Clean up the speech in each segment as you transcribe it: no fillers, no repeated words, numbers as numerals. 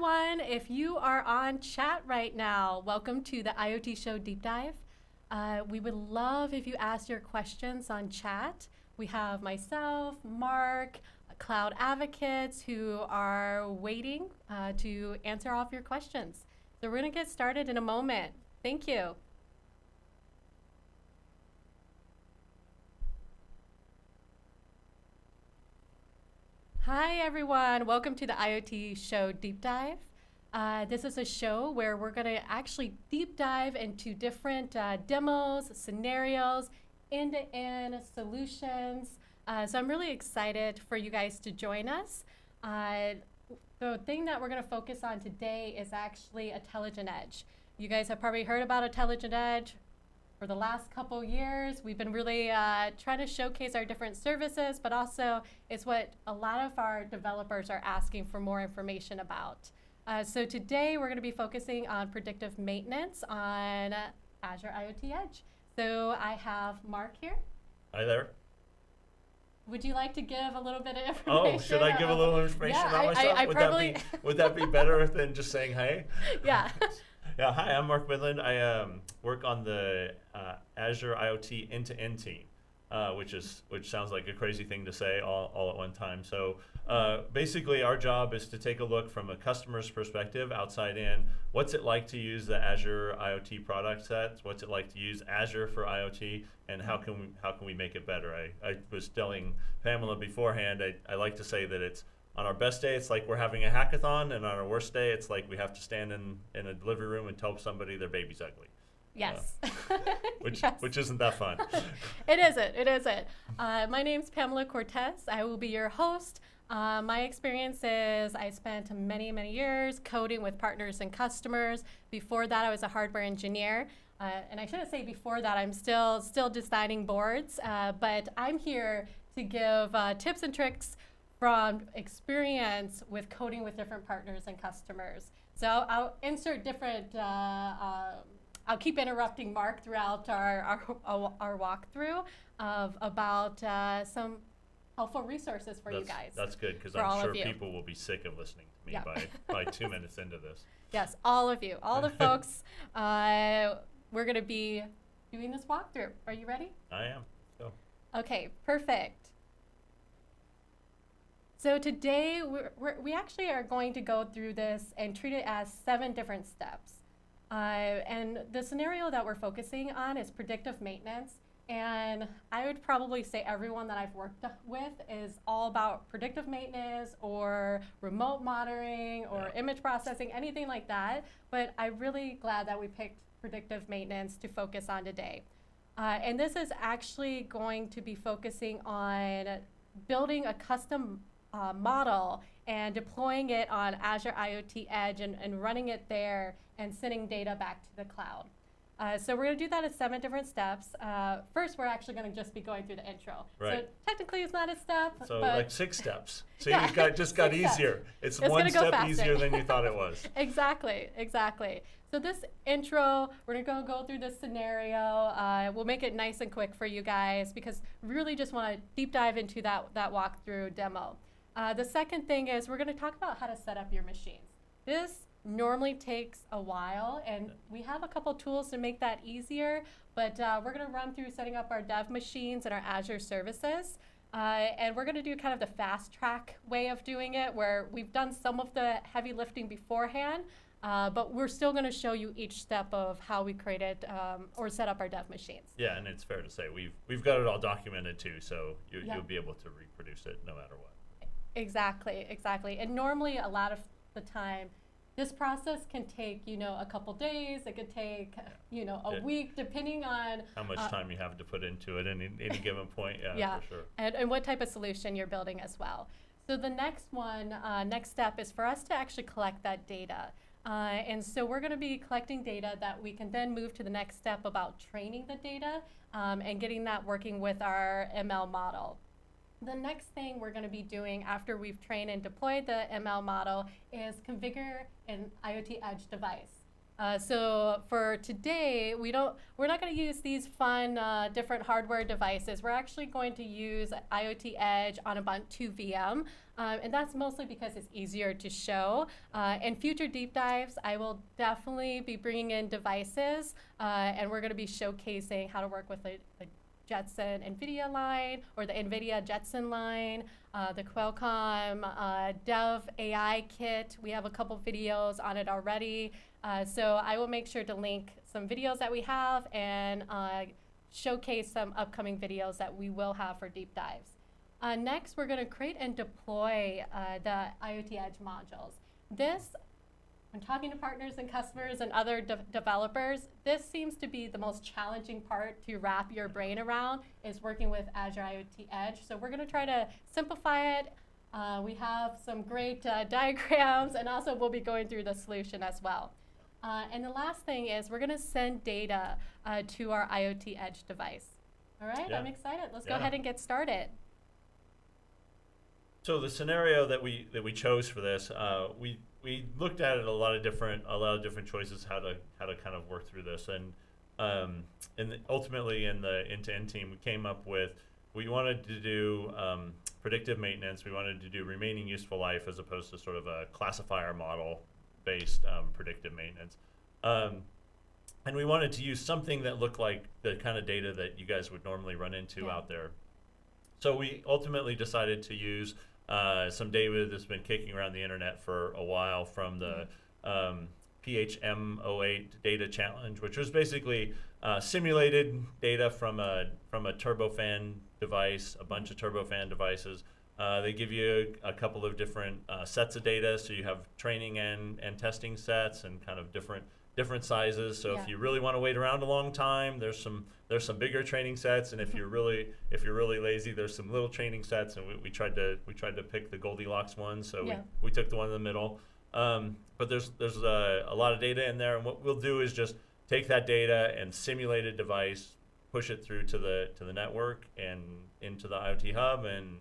everyone. If you are on chat right now, welcome to the IoT Show Deep Dive. We would love if you asked your questions on chat. We have myself, Mark, cloud advocates who are waiting to answer all of your questions. So we're going to get started in a moment. Thank you. Hi, everyone. Welcome to the IoT Show Deep Dive. This is a show where we're going to actually deep dive into different demos, scenarios, end-to-end solutions. So I'm really excited for you guys to join us. The thing that we're going to focus on today is actually Intelligent Edge. You guys have probably heard about Intelligent Edge. For the last couple years, we've been really trying to showcase our different services, but also it's what a lot of our developers are asking for more information about. So today we're going to be focusing on predictive maintenance on Azure IoT Edge. So I have Mark here. Hi there. Would you like to give a little bit of information? Oh, should I give a little information about myself? Would that be better than just saying hey? Yeah. Yeah, hi, I'm Mark Mydland. I work on the Azure IoT end-to-end team, which sounds like a crazy thing to say all at one time. So basically our job is to take a look from a customer's perspective, outside in. What's it like to use the Azure IoT product sets? What's it like to use Azure for IoT? And how can we make it better? I was telling Pamela beforehand, I like to say that it's on our best day, it's like we're having a hackathon, and on our worst day, it's like we have to stand in a delivery room and tell somebody their baby's ugly. Yes. Which isn't that fun. It isn't. My name's Pamela Cortez. I will be your host. My experience is I spent many years coding with partners and customers. Before that, I was a hardware engineer. And I shouldn't say before that, I'm still designing boards, but I'm here to give tips and tricks from experience with coding with different partners and customers. So I'll insert different, I'll keep interrupting Mark throughout our walkthrough about some helpful resurces for you guys. That's good, because I'm sure people will be sick of listening to me by 2 minutes into this. Yes, all of you, all the folks, we're going to be doing this walkthrough. Are you ready? I am. Go. Okay, perfect. So today, we actually are going to go through this and treat it as 7 different steps. And the scenario that we're focusing on is predictive maintenance. And I would probably say everyone that I've worked with is all about predictive maintenance or remote monitoring or image processing, anything like that. But I'm really glad that we picked predictive maintenance to focus on today. And this is actually going to be focusing on building a custom model and deploying it on Azure IoT Edge and running it there and sending data back to the cloud. So we're going to do that in 7 different steps. First, we're actually going to just be going through the intro. Right. So technically it's not a step. So but like 6 steps. So you just got easier. It's 1 step easier than you thought it was. Exactly. So this intro, we're going to go through this scenario. We'll make it nice and quick for you guys because we really just want to deep dive into that walkthrough demo. The second thing is we're going to talk about how to set up your machines. This normally takes a while, and we have a couple tools to make that easier, but we're going to run through setting up our dev machines and our Azure services. And we're going to do kind of the fast track way of doing it, where we've done some of the heavy lifting beforehand, but we're still going to show you each step of how we created or set up our dev machines. Yeah, and it's fair to say we've got it all documented too, so you'll be able to reproduce it no matter what. Exactly. And normally a lot of the time, this process can take, a couple days. It could take, a week, depending on how much time you have to put into it at any given point. Yeah, for sure. And what type of solution you're building as well. So the next step is for us to actually collect that data. And so we're going to be collecting data that we can then move to the next step about training the data and getting that working with our ML model. The next thing we're going to be doing after we've trained and deployed the ML model is configure an IoT Edge device. So for today, we're not going to use these fun different hardware devices. We're actually going to use IoT Edge on Ubuntu VM, and that's mostly because it's easier to show. In future deep dives, I will definitely be bringing in devices, and we're going to be showcasing how to work with a Jetson NVIDIA line or the NVIDIA Jetson line, the Qualcomm Dev AI kit. We have a couple videos on it already. So I will make sure to link some videos that we have and showcase some upcoming videos that we will have for deep dives. Next, we're going to create and deploy the IoT Edge modules. This, when talking to partners and customers and other developers, this seems to be the most challenging part to wrap your brain around, is working with Azure IoT Edge. So we're going to try to simplify it. We have some great diagrams, and also we'll be going through the solution as well. And the last thing is we're going to send data to our IoT Edge device. All right, Yeah. I'm excited. Let's go ahead and get started. So the scenario that we chose for this, we looked at it a lot of different choices how to kind of work through this, and ultimately in the end-to-end team we came up with, we wanted to do predictive maintenance. We wanted to do remaining useful life as opposed to sort of a classifier model based predictive maintenance, and we wanted to use something that looked like the kind of data that you guys would normally run into out there. So we ultimately decided to use some data that's been kicking around the internet for a while from the PHM08 data challenge, which was basically simulated data from a turbofan device, a bunch of turbofan devices. They give you a couple of different sets of data, so you have training and testing sets and kind of different sizes. So if you really want to wait around a long time, there's some bigger training sets, and if you're really lazy, there's some little training sets. And we tried to pick the Goldilocks one, so we took the one in the middle. But there's a lot of data in there, and what we'll do is just take that data and simulate a device, push it through to the network and into the IoT hub, and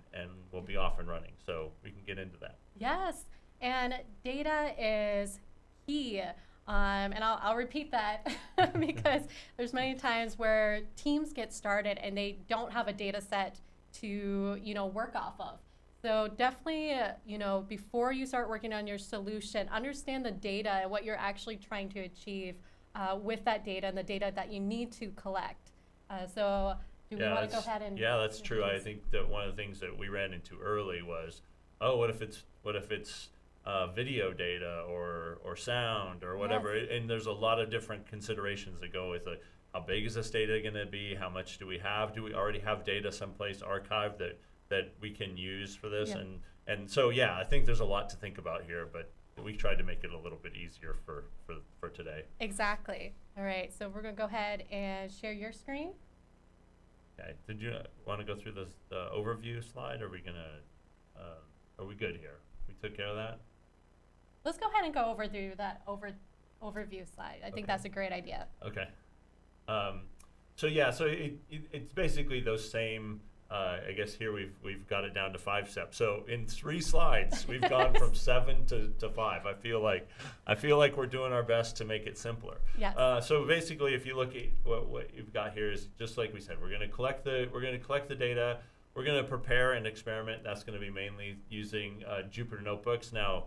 we'll be off and running. So we can get into that. Yes, and data is key. And I'll repeat that because there's many times where teams get started and they don't have a data set to work off of. So definitely, before you start working on your solution, understand the data and what you're actually trying to achieve with that data and the data that you need to collect. So do we want to go ahead and? Yeah, that's true. I think that one of the things that we ran into early was, what if it's video data or sound or whatever, and there's a lot of different considerations that go with it. How big is this data going to be? How much do we have? Do we already have data someplace archived that we can use for this? And so I think there's a lot to think about here, but we tried to make it a little bit easier for today. Exactly. All right, so we're going to go ahead and share your screen. Okay. Did you want to go through the overview slide? Or are we good here? We took care of that? Let's go ahead and go through that overview slide. I think that's a great idea. Okay. So it's basically those same. I guess here we've got it down to 5 steps. So in 3 slides, we've gone from 7 to 5. I feel like we're doing our best to make it simpler. Yes. So basically, if you look at what you've got here, is just like we said, we're going to collect the data. We're going to prepare an experiment. That's going to be mainly using Jupyter Notebooks. Now,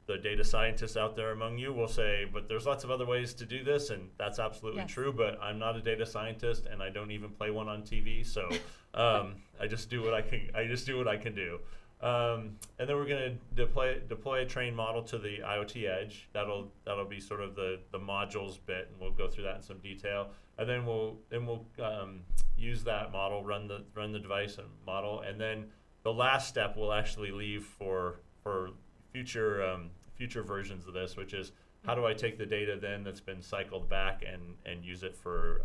the data scientists out there among you will say, but there's lots of other ways to do this, and that's absolutely true, but I'm not a data scientist, and I don't even play one on TV, so I just do what I can do. And then we're going to deploy a trained model to the IoT Edge. That'll be sort of the modules bit, and we'll go through that in some detail. And then we'll use that model, run the device and model, and then the last step we'll actually leave for future versions of this, which is how do I take the data then that's been cycled back and use it for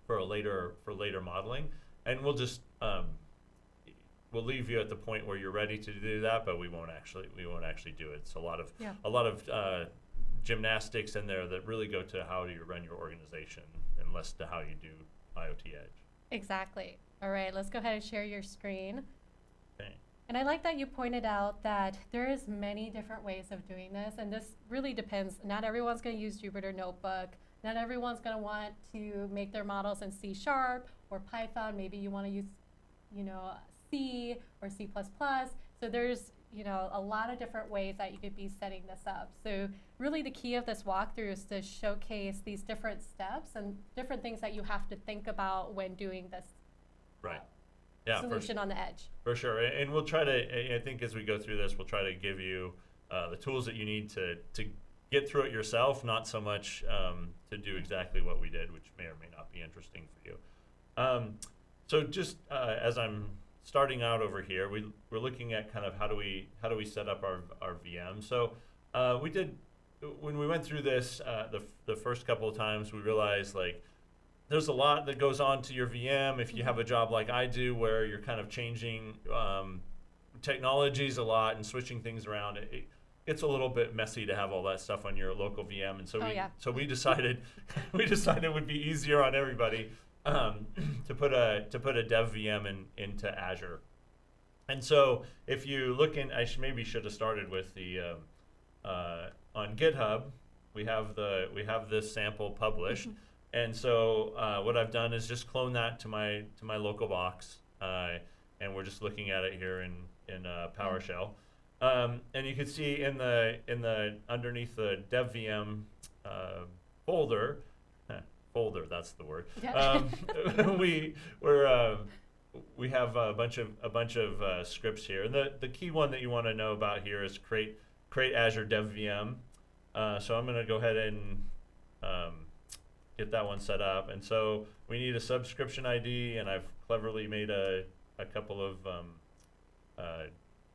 later modeling, and we'll just we'll leave you at the point where you're ready to do that, but we won't actually do it. It's a lot of gymnastics in there that really go to how do you run your organization and less to how you do IoT Edge. Exactly. All right, let's go ahead and share your screen. Okay. And I like that you pointed out that there is many different ways of doing this, and this really depends. Not everyone's going to use Jupyter Notebook. Not everyone's going to want to make their models in C# or Python. Maybe you want to use, C or C++. So there's, a lot of different ways that you could be setting this up. So really the key of this walkthrough is to showcase these different steps and different things that you have to think about when doing this Right. Yeah, solution on the edge. For sure. And we'll try to, I think as we go through this, we'll try to give you the tools that you need to get through it yourself, not so much to do exactly what we did, which may or may not be interesting for you. So just as I'm starting out over here, we're looking at kind of how do we set up our VM. So we did, when we went through this the first couple of times, we realized like there's a lot that goes on to your VM if you have a job like I do where you're kind of changing technologies a lot and switching things around. It gets a little bit messy to have all that stuff on your local VM, and so we decided it would be easier on everybody to put a dev VM into Azure. And so if you look in, I should have started with the on GitHub. We have this sample published. And so what I've done is just clone that to my local box, and we're just looking at it here in PowerShell. And you can see in the underneath the dev VM folder, that's the word. Yeah. We have a bunch of scripts here, and the key one that you want to know about here is create Azure Dev VM. So I'm going to go ahead and get that one set up, and so we need a subscription ID, and I've cleverly made a couple of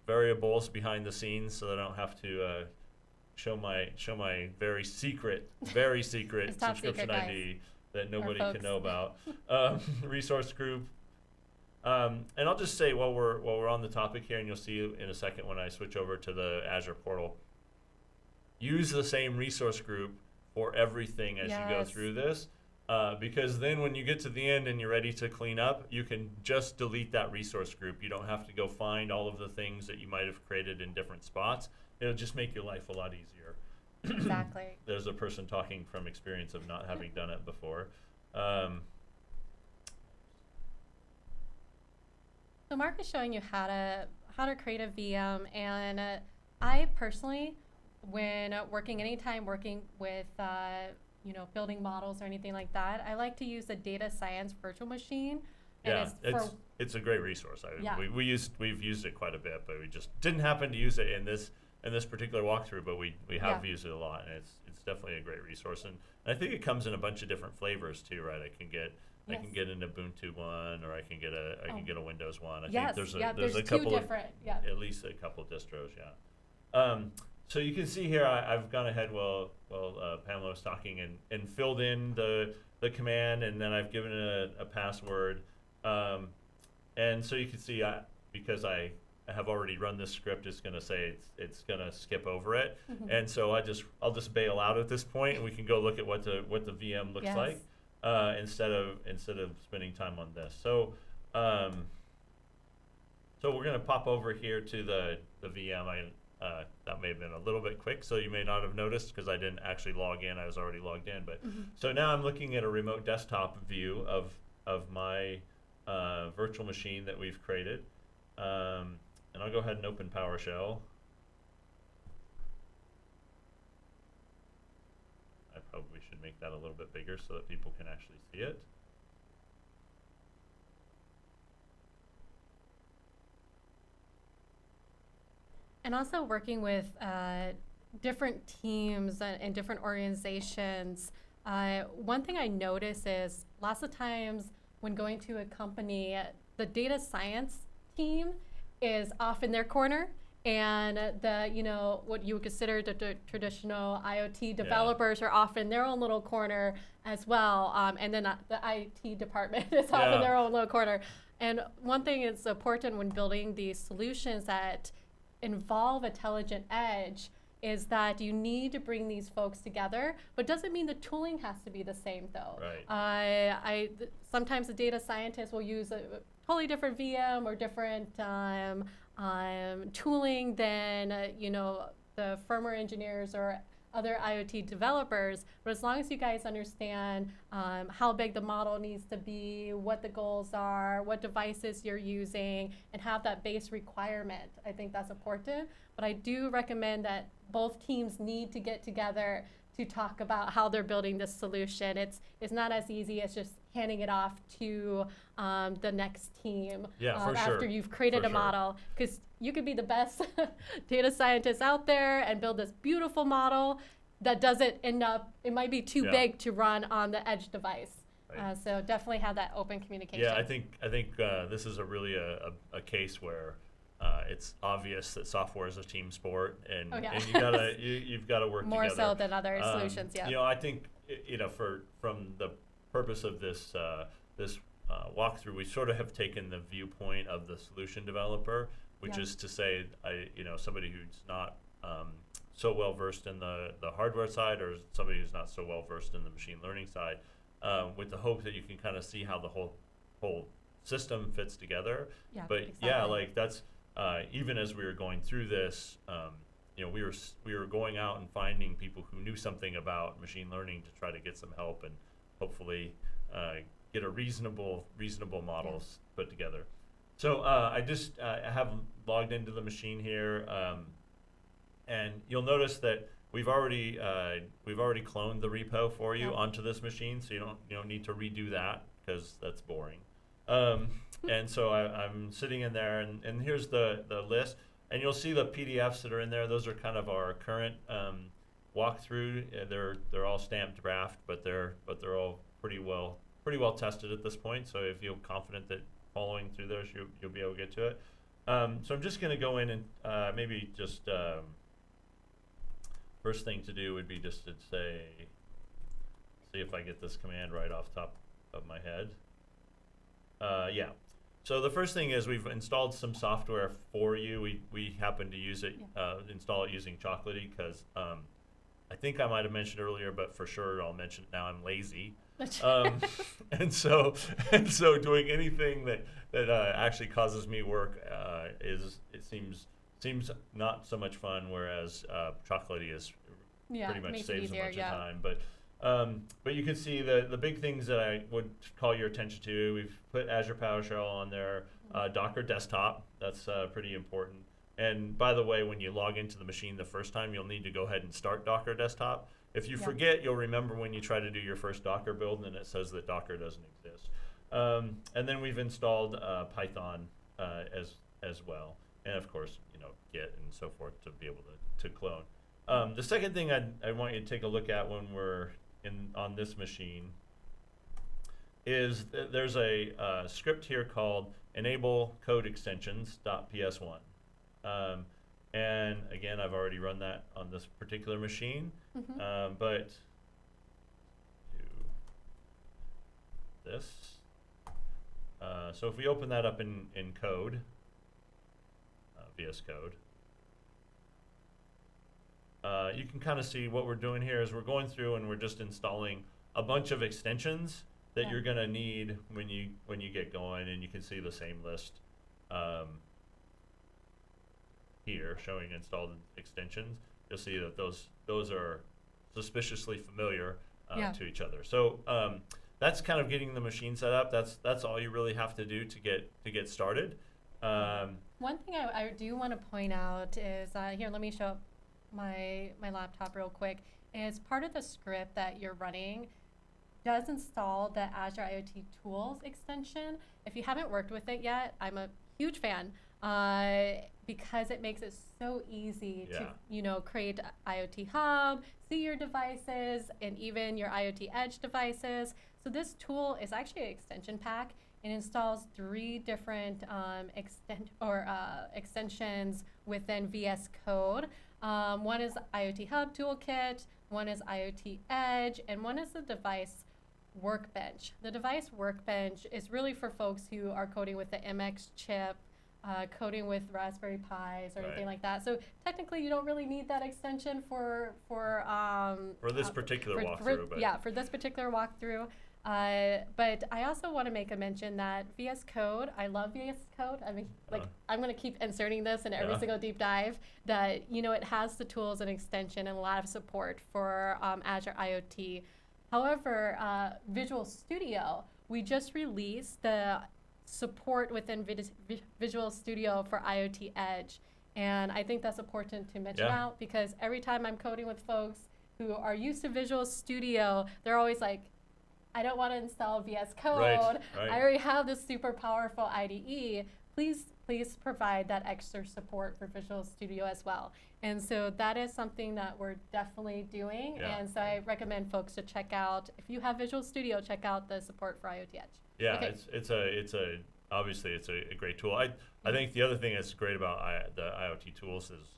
variables behind the scenes so that I don't have to show my very secret subscription ID that nobody can know about. Resource group, and I'll just say while we're on the topic here, and you'll see in a second when I switch over to the Azure portal, use the same resource group for everything as you go through this, because then when you get to the end and you're ready to clean up, you can just delete that resource group. You don't have to go find all of the things that you might have created in different spots. It'll just make your life a lot easier. Exactly. There's a person talking from experience of not having done it before. So Mark is showing you how to create a VM, and I personally, when anytime working with building models or anything like that, I like to use the data science virtual machine. And it's a great resource. We've used it quite a bit, but we just didn't happen to use it in this particular walkthrough. But we have used it a lot, and it's definitely a great resource. And I think it comes in a bunch of different flavors too, right? I can get an Ubuntu one, or I can get a Windows one. I think there's a couple at least a couple distros. Yeah. So you can see here, I've gone ahead while Pamela was talking and filled in the command, and then I've given it a password. And so you can see, because I have already run this script, it's going to say it's going to skip over it. Mm-hmm. And so I'll just bail out at this point, and we can go look at what the VM looks like instead of spending time on this. So so we're going to pop over here to the VM. That may have been a little bit quick, so you may not have noticed because I didn't actually log in. I was already logged in. But so now I'm looking at a remote desktop view of my virtual machine that we've created. And I'll go ahead and open PowerShell. I probably should make that a little bit bigger so that people can actually see it. And also working with different teams and different organizations, one thing I notice is lots of times when going to a company, the data science team is off in their corner, and what you would consider the traditional IoT developers are off in their own little corner as well, and then the IT department is off in their own little corner. And one thing is important when building these solutions that involve intelligent edge is that you need to bring these folks together, but doesn't mean the tooling has to be the same though. Right. Sometimes the data scientist will use a totally different VM or different tooling than the firmware engineers or other IoT developers, but as long as you guys understand how big the model needs to be, what the goals are, what devices you're using, and have that base requirement, I think that's important. But I do recommend that both teams need to get together to talk about how they're building this solution. It's not as easy as just handing it off to the next team after you've created a model, because you could be the best data scientist out there and build this beautiful model that doesn't end up, it might be too big to run on the edge device. Right. So definitely have that open communication. Yeah, I think this is really a case where it's obvious that software is a team sport, and you've got to work more together. So than other solutions. Yeah. I think from the purpose of this walkthrough, we sort of have taken the viewpoint of the solution developer, which is to say, somebody who's not so well versed in the hardware side, or somebody who's not so well versed in the machine learning side, with the hope that you can kind of see how the whole system fits together. Yeah, but exactly. That's even as we were going through this, we were going out and finding people who knew something about machine learning to try to get some help and hopefully get a reasonable models put together. So I just have logged into the machine here, and you'll notice that we've already cloned the repo for you onto this machine, so you don't need to redo that because that's boring. And so I'm sitting in there, and here's the list, and you'll see the PDFs that are in there. Those are kind of our current walkthrough. They're all stamped draft, but they're all pretty well tested at this point. So if you're confident that following through those, you'll be able to get to it. So I'm just going to go in and maybe just first thing to do would be just to see if I get this command right off the top of my head. Yeah. So the first thing is we've installed some software for you. We happen to use it, install it using Chocolatey, because I think I might have mentioned earlier, but for sure I'll mention it now. I'm lazy. And so doing anything that actually causes me work seems not so much fun, whereas Chocolatey is pretty much saves a bunch of time. But you can see the big things that I would call your attention to. We've put Azure PowerShell on there, Docker Desktop. That's pretty important. And by the way, when you log into the machine the first time, you'll need to go ahead and start Docker Desktop. If you forget, you'll remember when you try to do your first Docker build, and it says that Docker doesn't exist. And then we've installed Python as well, and of course, Git and so forth to be able to clone. The second thing I want you to take a look at when we're on this machine is there's a script here called enable code extensions.ps1. And again, I've already run that on this particular machine, but do this. So if we open that up in code, VS Code, you can kind of see what we're doing here is we're going through and we're just installing a bunch of extensions that you're going to need when you get going, and you can see the same list here showing installed extensions. You'll see that those are suspiciously familiar to each other. So that's kind of getting the machine set up. That's all you really have to do to get started. One thing I do want to point out is here. Let me show up my laptop real quick. Is part of the script that you're running does install the Azure IoT Tools extension. If you haven't worked with it yet, I'm a huge fan because it makes it so easy to create IoT Hub, see your devices, and even your IoT Edge devices. So this tool is actually an extension pack. It installs 3 different extensions within VS Code. One is IoT Hub Toolkit, one is IoT Edge, and one is the device workbench. The device workbench is really for folks who are coding with the MX chip, coding with Raspberry Pis or anything like that. So technically, you don't really need that extension for this particular walkthrough. For this particular walkthrough. But I also want to make a mention that VS Code, I love VS Code. I mean, like, I'm going to keep inserting this in every single deep dive, that, you know, it has the tools and extension and a lot of support for Azure IoT. However, Visual Studio, we just released the support within Visual Studio for IoT Edge. And I think that's important to mention out, because every time I'm coding with folks who are used to Visual Studio, they're always like, I don't want to install VS Code. Right. I already have this super powerful IDE. Please provide that extra support for Visual Studio as well. And so that is something that we're definitely doing. Yeah. And so I recommend folks to check out, if you have Visual Studio, check out the support for IoT Edge. Yeah, Okay. obviously it's a great tool. I think the other thing that's great about the IoT tools is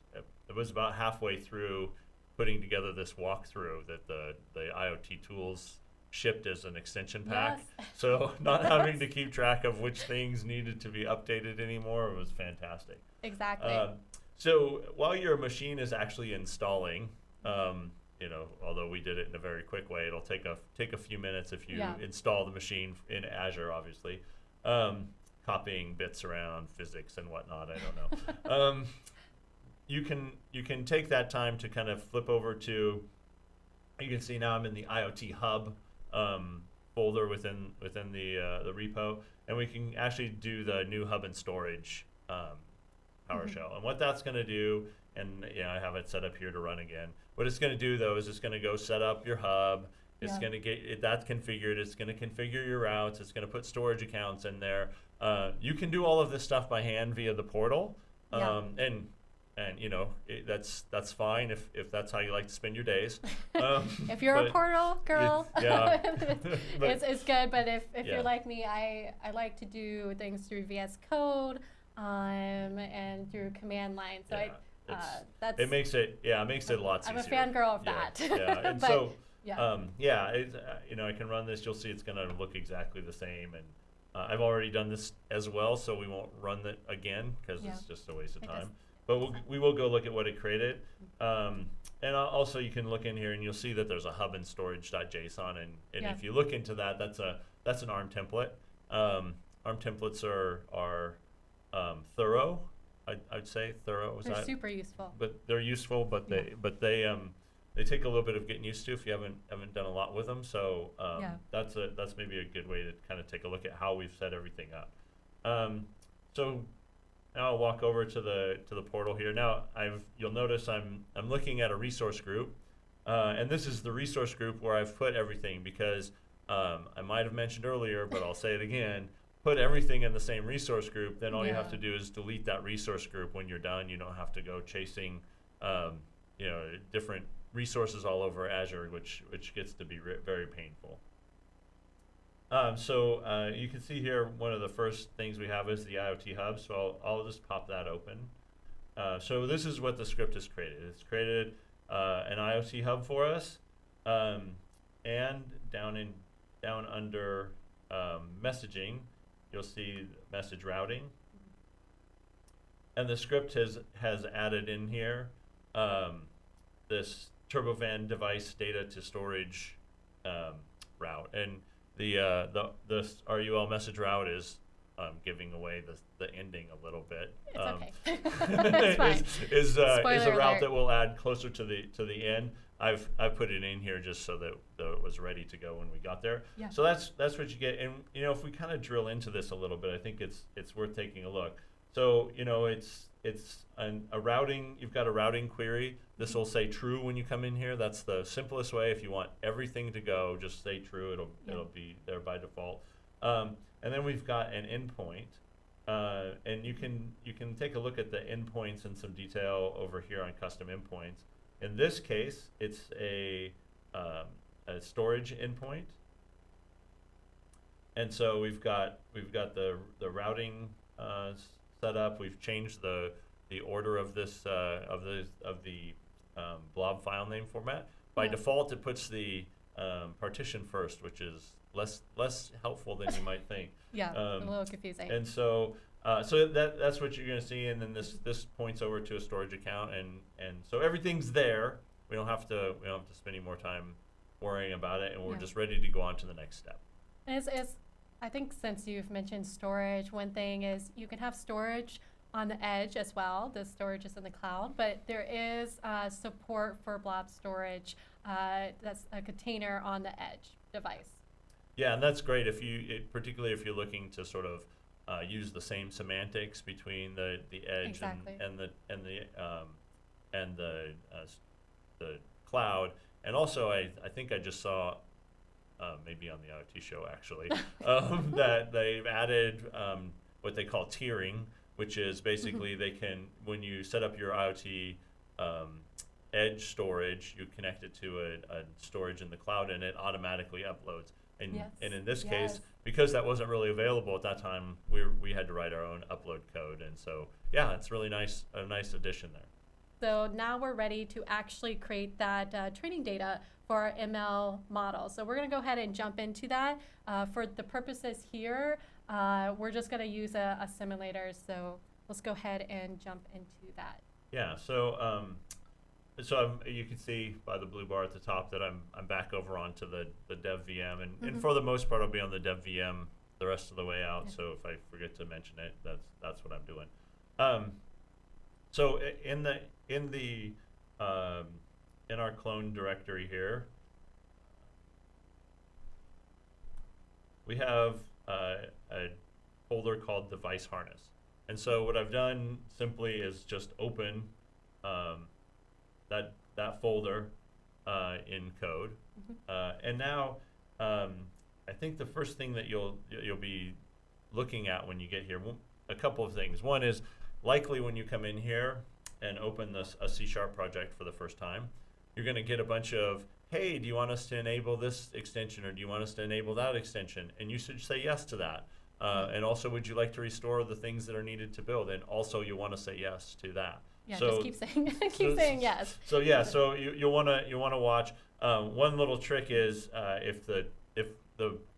it was about halfway through putting together this walkthrough that the IoT tools shipped as an extension pack. Yes. So not having to keep track of which things needed to be updated anymore was fantastic. Exactly. So while your machine is actually installing, you know, although we did it in a very quick way, it'll take a few minutes if you install the machine in Azure, obviously. Copying bits around, physics and whatnot, I don't know. You can take that time to kind of flip over to, you can see now I'm in the IoT Hub folder within the repo, and we can actually do the new Hub and Storage PowerShell. And what that's going to do, and I have it set up here to run again. What it's going to do though is it's going to go set up your hub. It's going to get that configured. It's going to configure your routes. It's going to put storage accounts in there. You can do all of this stuff by hand via the portal, and you know that's fine if that's how you like to spend your days. If you're a portal girl, it's good. But if you're like me, I like to do things through VS Code and through command line. So it makes it a lot easier. I'm a fangirl of that. Yeah, and but, so I can run this. You'll see it's going to look exactly the same, and I've already done this as well, so we won't run it again because it's just a waste of time. But we will go look at what it created, and also you can look in here and you'll see that there's a hub and storage.json, and if you look into that, that's an ARM template. ARM templates are thorough. I'd say thorough. They're super useful. But they're useful, but they take a little bit of getting used to if you haven't done a lot with them. So that's maybe a good way to kind of take a look at how we've set everything up. So now I'll walk over to the portal here. Now you'll notice I'm looking at a resource group, and this is the resource group where I've put everything, because I might have mentioned earlier, but I'll say it again. Put everything in the same resource group, then all you have to do is delete that resource group when you're done. You don't have to go chasing different resources all over Azure, which gets to be very painful. So you can see here one of the first things we have is the IoT Hub, so I'll just pop that open. So this is what the script has created. It's created an IoT Hub for us, and down under messaging, you'll see message routing, and the script has added in here this turbofan device data to storage route, and the RUL message route is giving away the ending a little bit. It's okay. It's fine. Is a route alert. that we'll add closer to the end. I've put it in here just so that it was ready to go when we got there. Yeah. So that's what you get. And if we kind of drill into this a little bit, I think it's worth taking a look. So it's a routing. You've got a routing query. This will say true when you come in here. That's the simplest way. If you want everything to go, just say true. It'll be there by default. And then we've got an endpoint, and you can take a look at the endpoints in some detail over here on custom endpoints. In this case, it's a storage endpoint, and so we've got the routing set up. We've changed the order of this of the blob file name format. By default, it puts the partition first, which is less helpful than you might think. A little confusing. And so that's what you're going to see, and then this points over to a storage account, and so everything's there. We don't have to spend any more time worrying about it, and we're just ready to go on to the next step. It's, I think since you've mentioned storage, one thing is you can have storage on the edge as well. The storage is in the cloud, but there is support for blob storage. That's a container on the edge device. Yeah, and that's great if particularly if you're looking to sort of use the same semantics between the edge Exactly. and the cloud. And also, I think I just saw maybe on the IoT show actually that they've added what they call tiering, which is basically they can, when you set up your IoT edge storage, you connect it to a storage in the cloud, and it automatically uploads. And, Yes. and in this Yes. case, because that wasn't really available at that time, we had to write our own upload code. And so, yeah, it's really nice, a nice addition there. So now we're ready to actually create that training data for our ML model. So we're going to go ahead and jump into that. For the purposes here, we're just going to use a simulator. So let's go ahead and jump into that. Yeah, you can see by the blue bar at the top that I'm back over onto the dev VM, and for the most part I'll be on the dev VM the rest of the way out. So if I forget to mention it, that's what I'm doing. So in our clone directory here, we have a folder called device harness, and so what I've done simply is just open that folder in code, and now I think the first thing that you'll be looking at when you get here, a couple of things. One is likely when you come in here and open a C# project for the first time, you're going to get a bunch of, hey, do you want us to enable this extension, or do you want us to enable that extension? And you should say yes to that. And also, would you like to restore the things that are needed to build? And also, you want to say yes to that. Yeah, so, just keep saying yes. So yeah, so you'll want to watch. One little trick is if the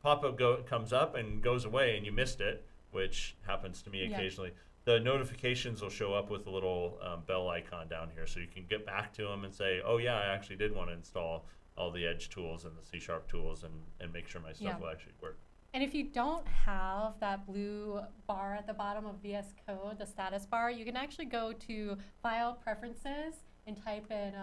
pop-up comes up and goes away and you missed it, which happens to me occasionally, the notifications will show up with a little bell icon down here, so you can get back to them and say, oh yeah, I actually did want to install all the Edge tools and the C# tools and make sure my stuff will actually work. And if you don't have that blue bar at the bottom of VS Code, the status bar, you can actually go to File Preferences and type in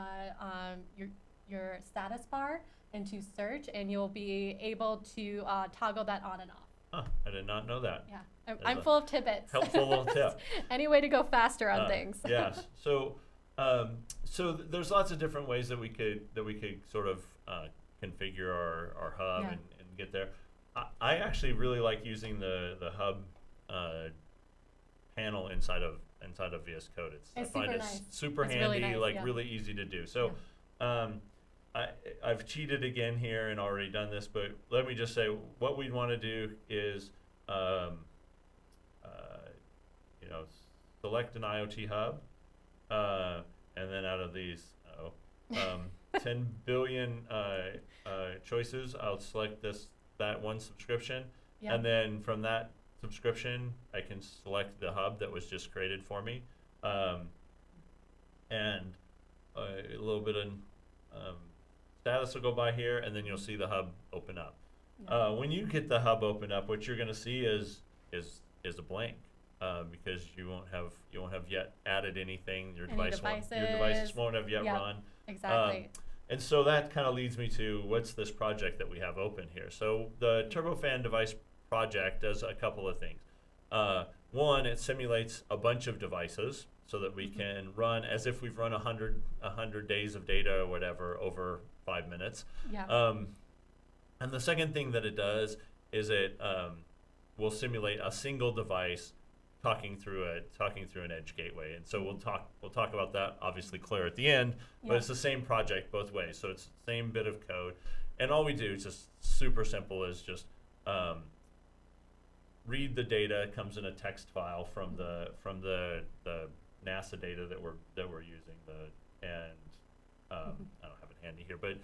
your status bar into search, and you'll be able to toggle that on and off. Huh, I did not know that. Yeah, I'm full of tidbits. Helpful little tip. Any way to go faster on things. Yes. So there's lots of different ways that we could sort of configure our hub and get there. I actually really like using the hub panel inside of VS Code. I find it super handy, really nice, really ezy to do. So I've cheated again here and already done this, but let me just say what we'd want to do is select an IoT hub, and then out of these 10 billion choices, I'll select that one subscription, and then from that subscription I can select the hub that was just created for me, and a little bit of status will go by here, and then you'll see the hub open up. When you get the hub open up, what you're going to see is a blank, because you won't have yet added anything. Your devices won't have yet run. Exactly. And so that kind of leads me to what's this project that we have open here. So the Turbofan device project does a couple of things. One, it simulates a bunch of devices so that we can run as if we've run 100 days of data or whatever over 5 minutes. And the second thing that it does is it will simulate a single device talking through an edge gateway, and so we'll talk about that obviously clear at the end, but it's the same project both ways, so it's the same bit of code, and all we do is just super simple, is just read the data. It comes in a text file from the NASA data that we're using, I don't have it handy here, but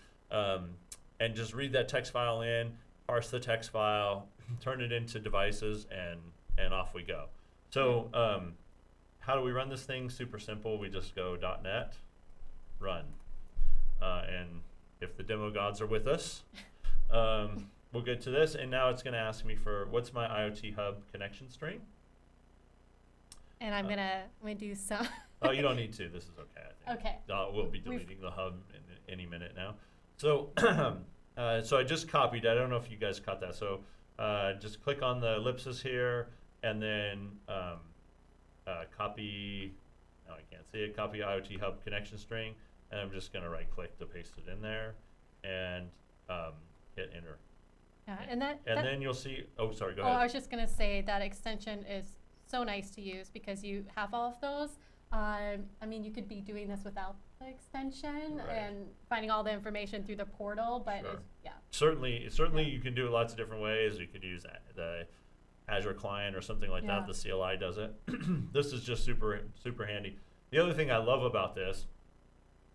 and just read that text file in, parse the text file, turn it into devices, and off we go. So how do we run this thing? Super simple. We just go .NET run. And if the demo gods are with us, we'll get to this, and now it's going to ask me for what's my IoT Hub connection string. And I'm gonna do some. Oh, you don't need to. This is okay. I think. Okay. We'll be deleting the hub in any minute now. So, so I just copied. I don't know if you guys caught that. So, just click on the ellipsis here, and then copy. No, I can't see it. Copy IoT Hub connection string, and I'm just gonna right-click to paste it in there, and hit enter. Yeah, and then you'll see. Oh, sorry. Go ahead. I was just gonna say that extension is so nice to use because you have all of those. I mean, you could be doing this without the extension and finding all the information through the portal, but yeah. Certainly you can do it lots of different ways. You could use the Azure client or something like that. The CLI does it. This is just super handy. The other thing I love about this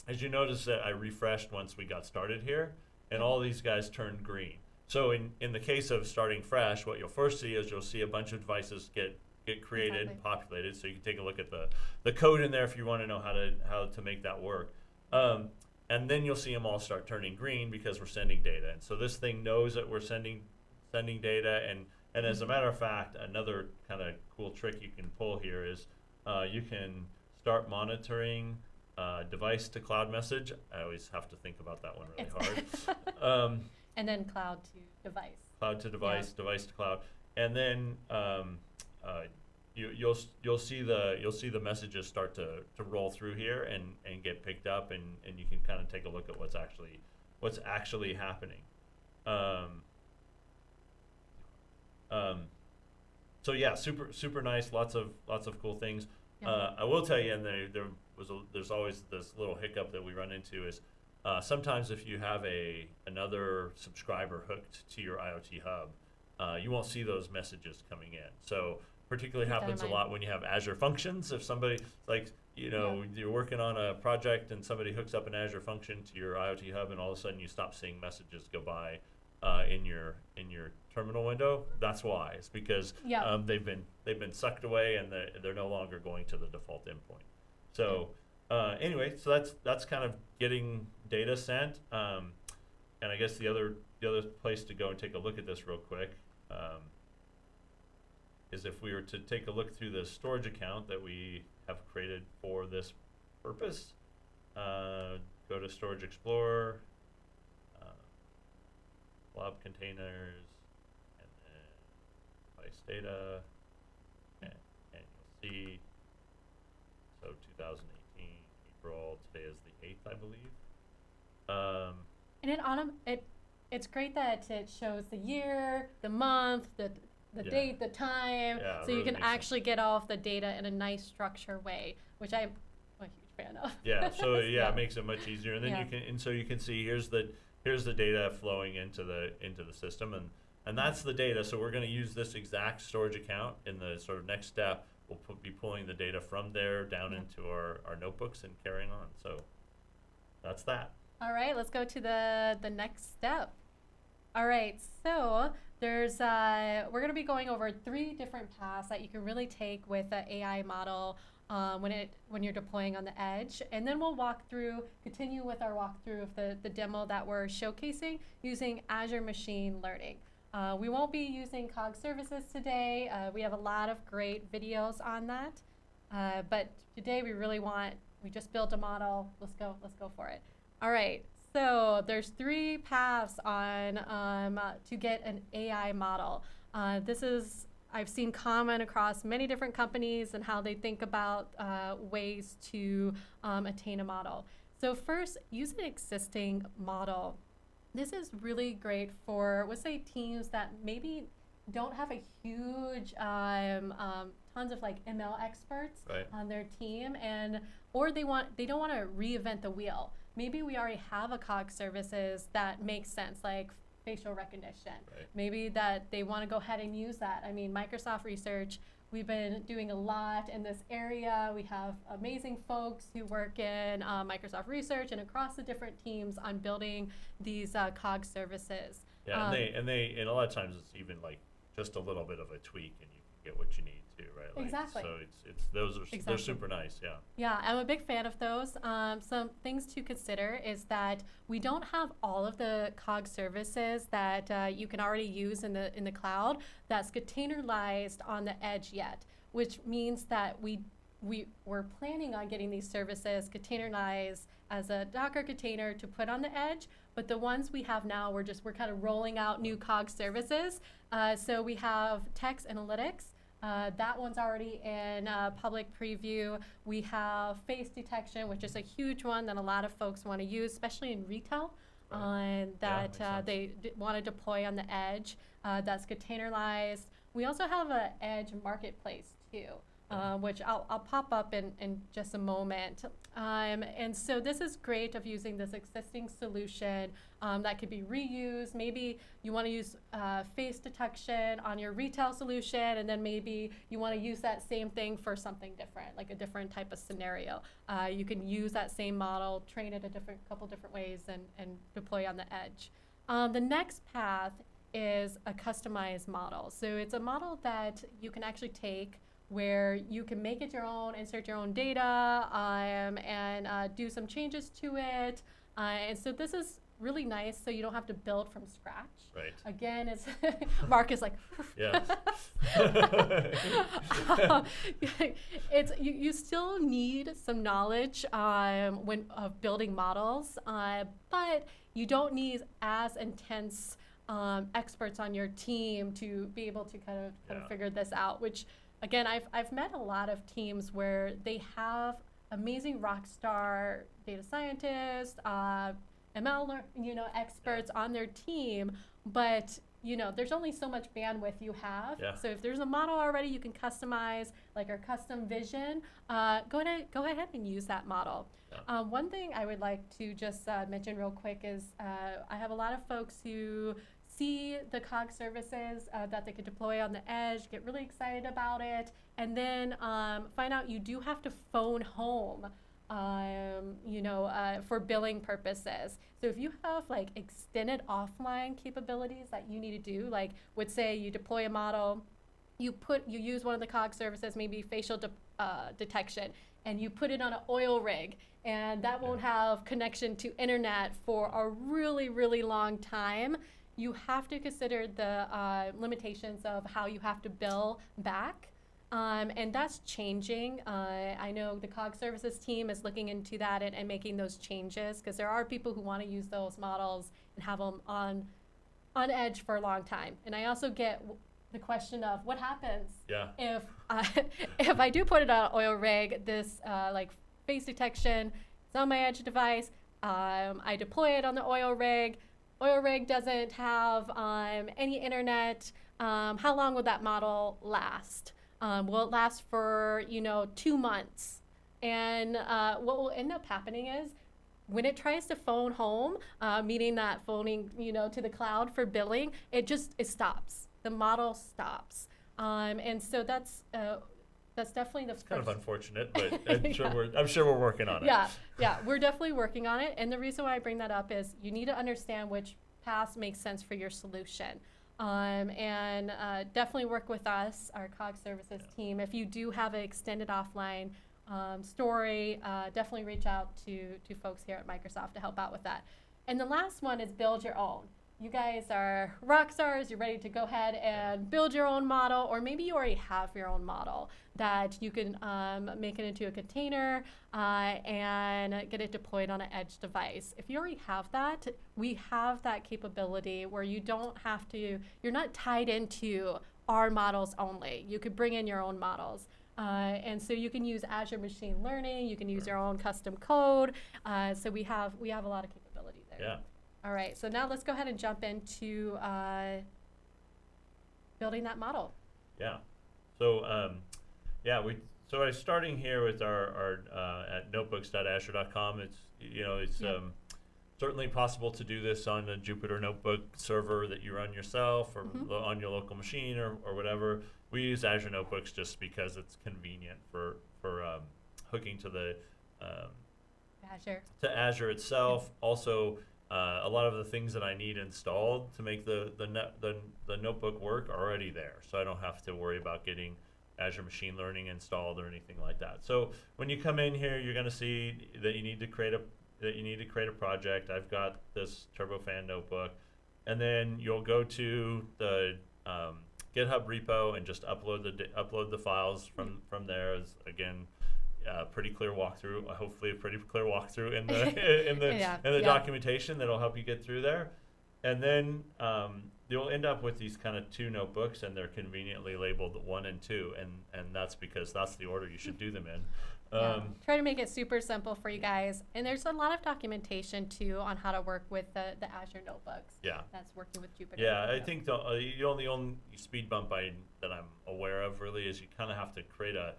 is you notice that I refreshed once we got started here, and all these guys turned green. So in the case of starting fresh, what you'll first see is you'll see a bunch of devices get created, populated. So you can take a look at the code in there if you want to know how to make that work. And then you'll see them all start turning green because we're sending data. And so this thing knows that we're sending data. And as a matter of fact, another kind of cool trick you can pull here is you can start monitoring device to cloud message. I always have to think about that one really hard. And then cloud to device. Cloud to device, device to cloud, and then you'll see the messages start to roll through here and get picked up, and you can kind of take a look at what's actually happening. So yeah, super nice. Lots of cool things. I will tell you, and there's always this little hiccup that we run into is sometimes if you have another subscriber hooked to your IoT Hub, you won't see those messages coming in. So particularly happens a lot when you have Azure functions. If somebody you're working on a project and somebody hooks up an Azure function to your IoT Hub, and all of a sudden you stop seeing messages go by in your terminal window, that's why. It's because they've been sucked away and they're no longer going to the default endpoint. So anyway, so that's kind of getting data sent. And I guess the other place to go and take a look at this real quick is if we were to take a look through the storage account that we have created for this purpose. Go to Storage Explorer, Blob containers, and then device data, and you'll see, so 2018, April, today is the 8th, I believe. And it's great that it shows the year, the month, the date, the time, so you can actually get all of the data in a nice structured way, which I'm a huge fan of. Yeah, so it makes it much easier, and then you can see here's the data flowing into the system, and that's the data. So we're going to use this exact storage account in the sort of next step. We'll be pulling the data from there down into our notebooks and carrying on. So that's that. All right, let's go to the next step. All right, so there's we're going to be going over 3 different paths that you can really take with the AI model when you're deploying on the edge, and then we'll continue with our walkthrough of the demo that we're showcasing using Azure Machine Learning. We won't be using Cog services today. We have a lot of great videos on that, but today we just built a model. Let's go for it. All right. So there's 3 paths on to get an AI model. I've seen common across many different companies and how they think about ways to attain a model. So first, use an existing model. This is really great for, let's say, teams that maybe don't have a huge tons of like ML experts on their team, or they don't want to reinvent the wheel. Maybe we already have a Cog services that makes sense, like facial recognition. Maybe that they want to go ahead and use that. I mean, Microsoft Research, we've been doing a lot in this area. We have amazing folks who work in Microsoft Research and across the different teams on building these Cog services. Yeah, and a lot of times it's even like just a little bit of a tweak, and you can get what you need too, right? Like, Exactly. So it's those are they're Exactly. super nice. Yeah. Yeah, I'm a big fan of those. Some things to consider is that we don't have all of the cog services that you can already use in the cloud that's containerized on the edge yet, which means that we're planning on getting these services containerized as a Docker container to put on the edge. But the ones we have now, we're kind of rolling out new cog services. So we have text analytics. That one's already in public preview. We have face detection, which is a huge one that a lot of folks want to use, especially in retail, that they want to deploy on the edge. That's containerized. We also have an edge marketplace too, which I'll pop up in just a moment. And so this is great of using this existing solution that could be reused. Maybe you want to use face detection on your retail solution, and then maybe you want to use that same thing for something different, like a different type of scenario. You can use that same model, train it a couple different ways, and deploy on the edge. The next path is a customized model. So it's a model that you can actually take where you can make it your own, insert your own data, and do some changes to it. And so this is really nice, so you don't have to build from scratch. Right. Again, it's Mark is like, Yes. it's you still need some knowledge when of building models, but you don't need as intense experts on your team to be able to kind of figure this out. Which, again, I've met a lot of teams where they have amazing rock star data scientists, ML, experts on their team, but there's only so much bandwidth you have. Yeah. So if there's a model already you can customize, like our custom vision, go ahead and use that model. Yeah. One thing I would like to just mention real quick is I have a lot of folks who see the cog services that they could deploy on the edge, get really excited about it, and then find out you do have to phone home for billing purposes. So if you have like extended offline capabilities that you need to do, like would say you deploy a model, you use one of the cog services, maybe facial detection, and you put it on an oil rig, and that won't have connection to internet for a really, really long time. You have to consider the limitations of how you have to bill back. And that's changing. I know the COG services team is looking into that and making those changes, because there are people who want to use those models and have them on edge for a long time. And I also get the question of what happens if if I do put it on an oil rig, this like face detection, it's on my edge device, I deploy it on the oil rig doesn't have any internet, how long will that model last? Will it last for 2 months? And what will end up happening is when it tries to phone home, meaning that phoning to the cloud for billing, it stops. The model stops. And so that's definitely the It's kind of unfortunate, but I'm sure we're working on it. Yeah, we're definitely working on it. And the reason why I bring that up is you need to understand which path makes sense for your solution. And definitely work with us, our COG services team. If you do have an extended offline story, definitely reach out to folks here at Microsoft to help out with that. And the last one is build your own. You guys are rock stars, you're ready to go ahead and build your own model, or maybe you already have your own model that you can make it into a container and get it deployed on an edge device. If you already have that, we have that capability where you don't have to, you're not tied into our models only. You could bring in your own models. And so you can use Azure Machine Learning, you can use your own custom code. So we have a lot of capability there. Yeah. All right, so now let's go ahead and jump into building that model. Yeah. So so I'm starting here with our at notebooks.azure.com. It's certainly possible to do this on a Jupyter Notebook server that you run yourself, or on your local machine, or whatever. We use Azure Notebooks just because it's convenient for hooking to the Azure itself. Also, a lot of the things that I need installed to make the notebook work are already there, so I don't have to worry about getting Azure Machine Learning installed or anything like that. So when you come in here, you're going to see that you need to create a project. I've got this Turbofan notebook, and then you'll go to the GitHub repo and just upload the files from there. As again, pretty clear walkthrough. Hopefully, a pretty clear walkthrough in the in the documentation that'll help you get through there, and then you'll end up with these kind of 2 notebooks, and they're conveniently labeled 1 and 2, and that's because that's the order you should do them in. Try to make it super simple for you guys, and there's a lot of documentation too on how to work with the Azure Notebooks. Yeah, that's working with Jupyter. Yeah, I think the only speed bump that I'm aware of really is you kind of have to create a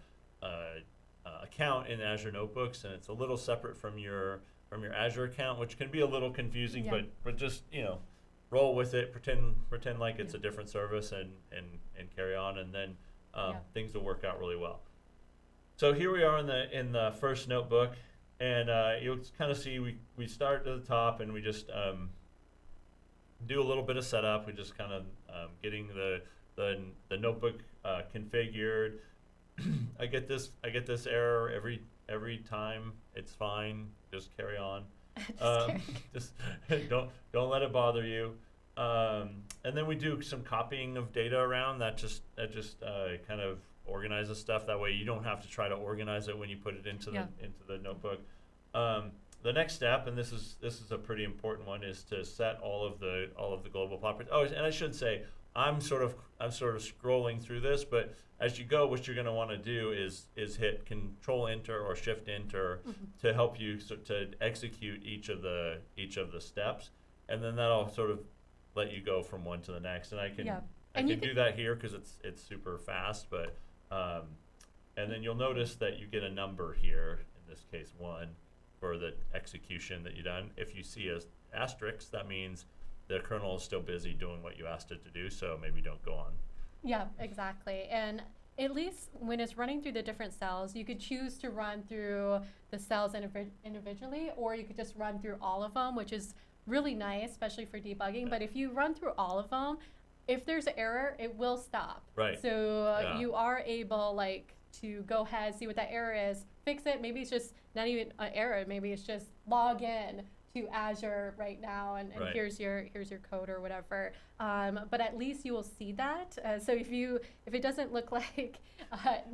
account in Azure Notebooks, and it's a little separate from your Azure account, which can be a little confusing, but just roll with it, pretend like it's a different service, and carry on, and then things will work out really well. So here we are in the first notebook, and you'll kind of see we start at the top, and we just do a little bit of setup. We just kind of getting the notebook configured. I get this error every time. It's fine. Just carry on. Just don't let it bother you. And then we do some copying of data around that just kind of organizes stuff. That way you don't have to try to organize it when you put it into the notebook. The next step, and this is a pretty important one, is to set all of the global properties. Oh, and I should say I'm sort of scrolling through this, but as you go, what you're going to want to do is hit Control Enter or Shift Enter to help you to execute each of the steps, and then that'll sort of let you go from one to the next. And I can do that here because it's super fast, but and then you'll notice that you get a number here, in this case 1, for the execution that you've done. If you see an asterisk, that means the kernel is still busy doing what you asked it to do, so maybe don't go on. Yeah, exactly. And at least when it's running through the different cells, you could choose to run through the cells individually, or you could just run through all of them, which is really nice, especially for debugging. But if you run through all of them, if there's an error, it will stop. Right. So you are able to go ahead, see what that error is, fix it. Maybe it's just not even an error. Maybe it's just log in to Azure right now, and here's your code or whatever. But at least you will see that. So if it doesn't look like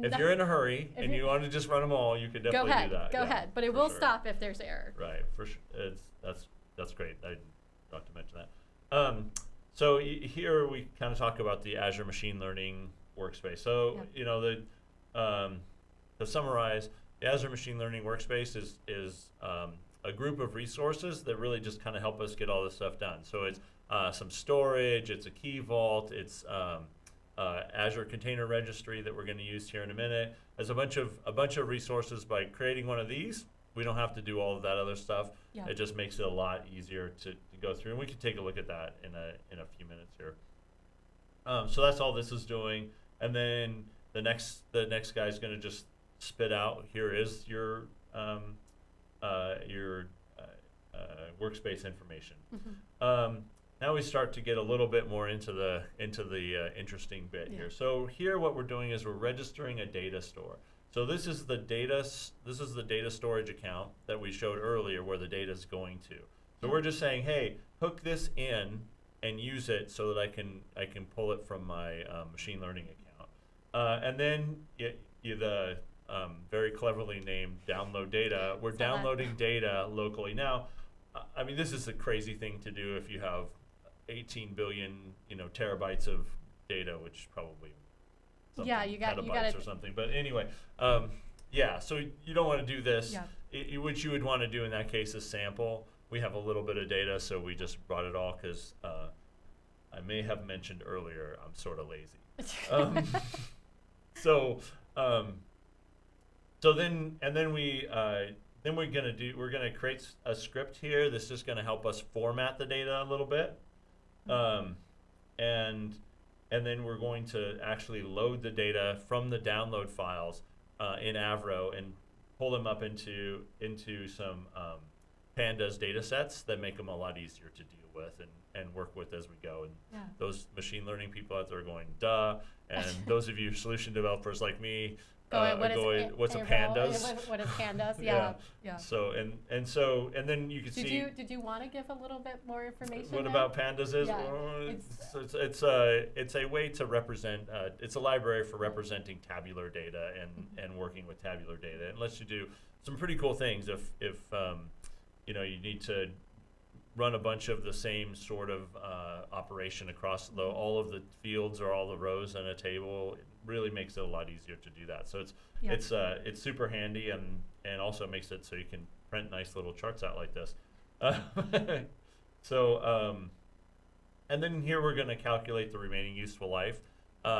if you're in a hurry and you want to just run them all, you could definitely do that. Go ahead, but it will stop if there's error. Right, for sure. That's great. I forgot to mention that. So here we kind of talk about the Azure Machine Learning Workspace. So to summarize, the Azure Machine Learning Workspace is a group of resources that really just kind of help us get all this stuff done. So it's some storage, it's a key vault, it's Azure Container Registry that we're going to use here in a minute. There's a bunch of resources. By creating one of these, we don't have to do all of that other stuff. It just makes it a lot easier to go through, and we can take a look at that in a few minutes here. So that's all this is doing, and then the next guy is going to just spit out, here is your workspace information. Now we start to get a little bit more into the interesting bit here. So here, what we're doing is we're registering a data store. So this is the data storage account that we showed earlier, where the data is going to. So we're just saying, hey, hook this in and use it so that I can pull it from my machine learning account. And then the very cleverly named download data. We're downloading data locally. Now, I mean, this is a crazy thing to do if you have 18 billion, terabytes of data, which is probably petabytes or something. But anyway, so you don't want to do this. What you would want to do in that case is sample. We have a little bit of data, so we just brought it all because I may have mentioned earlier I'm sort of lazy. We're gonna create a script here that's just gonna help us format the data a little bit, and then we're going to actually load the data from the download files in Avro and pull them up into some pandas data sets that make them a lot easier to deal with and work with as we go. And Yeah. those machine learning people out there are going, duh. And those of you solution developers like me, what's a pandas? What is pandas? Yeah. Yeah. So and then you can see. Did you want to give a little bit more information? What there? about pandas is? Yeah, It's a way to represent. It's a library for representing tabular data and working with tabular data. It lets you do some pretty cool things if you need to run a bunch of the same sort of operation across all of the fields or all the rows in a table. It really makes it a lot easier to do that. So it's super handy and also makes it so you can print nice little charts out like this. And then here we're going to calculate the remaining useful life.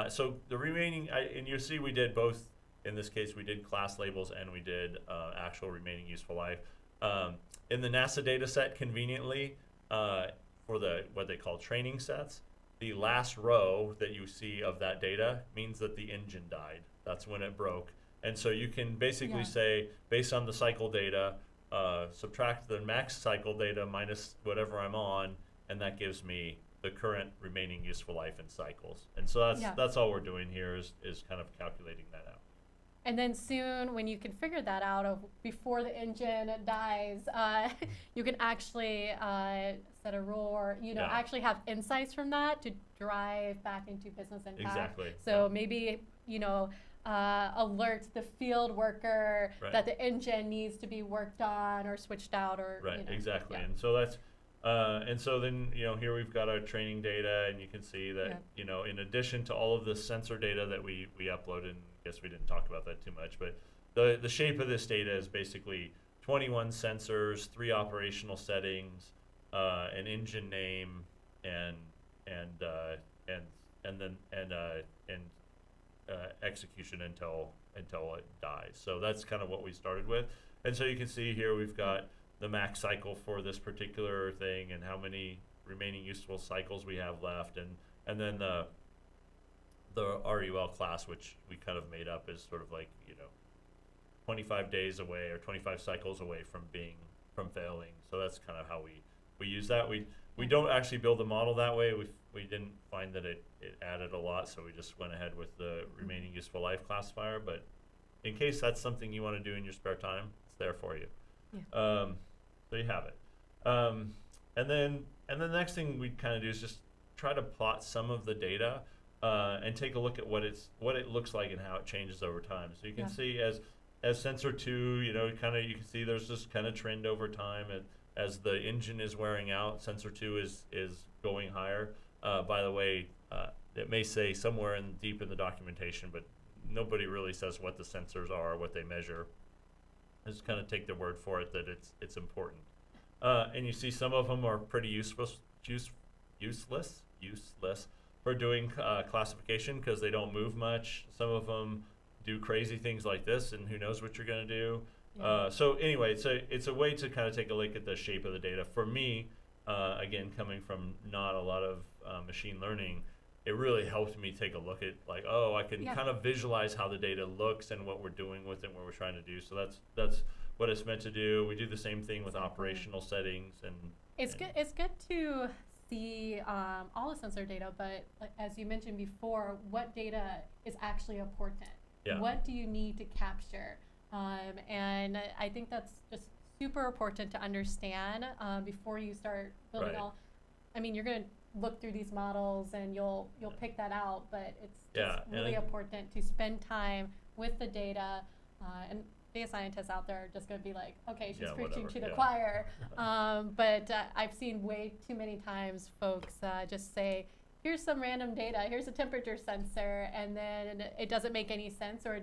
So the remaining, and you see we did both. In this case, we did class labels and we did actual remaining useful life. In the NASA data set, conveniently, for what they call training sets, the last row that you see of that data means that the engine died. That's when it broke. And so you can basically say, based on the cycle data, subtract the max cycle data minus whatever I'm on, and that gives me the current remaining useful life in cycles. And so that's all we're doing here is kind of calculating that out. And then soon, when you can figure that out before the engine dies, you can actually set a rule or actually have insights from that to drive back into business impact. Exactly. So maybe alert the field worker that the engine needs to be worked on or switched out or exactly. And so that's and so then here we've got our training data, and you can see that in addition to all of the sensor data that we uploaded. I guess we didn't talk about that too much, but the shape of this data is basically 21 sensors, 3 operational settings, an engine name, and execution until it dies. So that's kind of what we started with. And so you can see here we've got the max cycle for this particular thing and how many remaining useful cycles we have left, and then the RUL class, which we kind of made up, is sort of like 25 days away or 25 cycles away from failing. So that's kind of how we use that. We don't actually build the model that way. We didn't find that it added a lot, so we just went ahead with the remaining useful life classifier. But in case that's something you want to do in your spare time, it's there for you. Yeah. So you have it. And then the next thing we kind of do is just try to plot some of the data. And take a look at what it looks like and how it changes over time. So you can see as sensor 2, you can see there's this kind of trend over time, and as the engine is wearing out, sensor 2 is going higher. By the way, it may say somewhere deep in the documentation, but nobody really says what the sensors are, what they measure. Just kind of take their word for it that it's important. And you see some of them are pretty useless for doing classification because they don't move much. Some of them do crazy things like this, and who knows what you're going to do. Yeah. So anyway, it's a way to kind of take a look at the shape of the data. For me, again, coming from not a lot of machine learning, it really helped me take a look at I can kind of visualize how the data looks and what we're doing with it and what we're trying to do. So that's what it's meant to do. We do the same thing with operational settings, and it's good to see all the sensor data, but as you mentioned before, what data is actually important? Yeah. What do you need to capture? And I think that's just super important to understand before you start building you're going to look through these models and you'll pick that out, but it's just really important to spend time with the data and data scientists out there are just going to be like, okay, she's preaching to the choir. But I've seen way too many times folks just say, here's some random data, here's a temperature sensor, and then it doesn't make any sense, or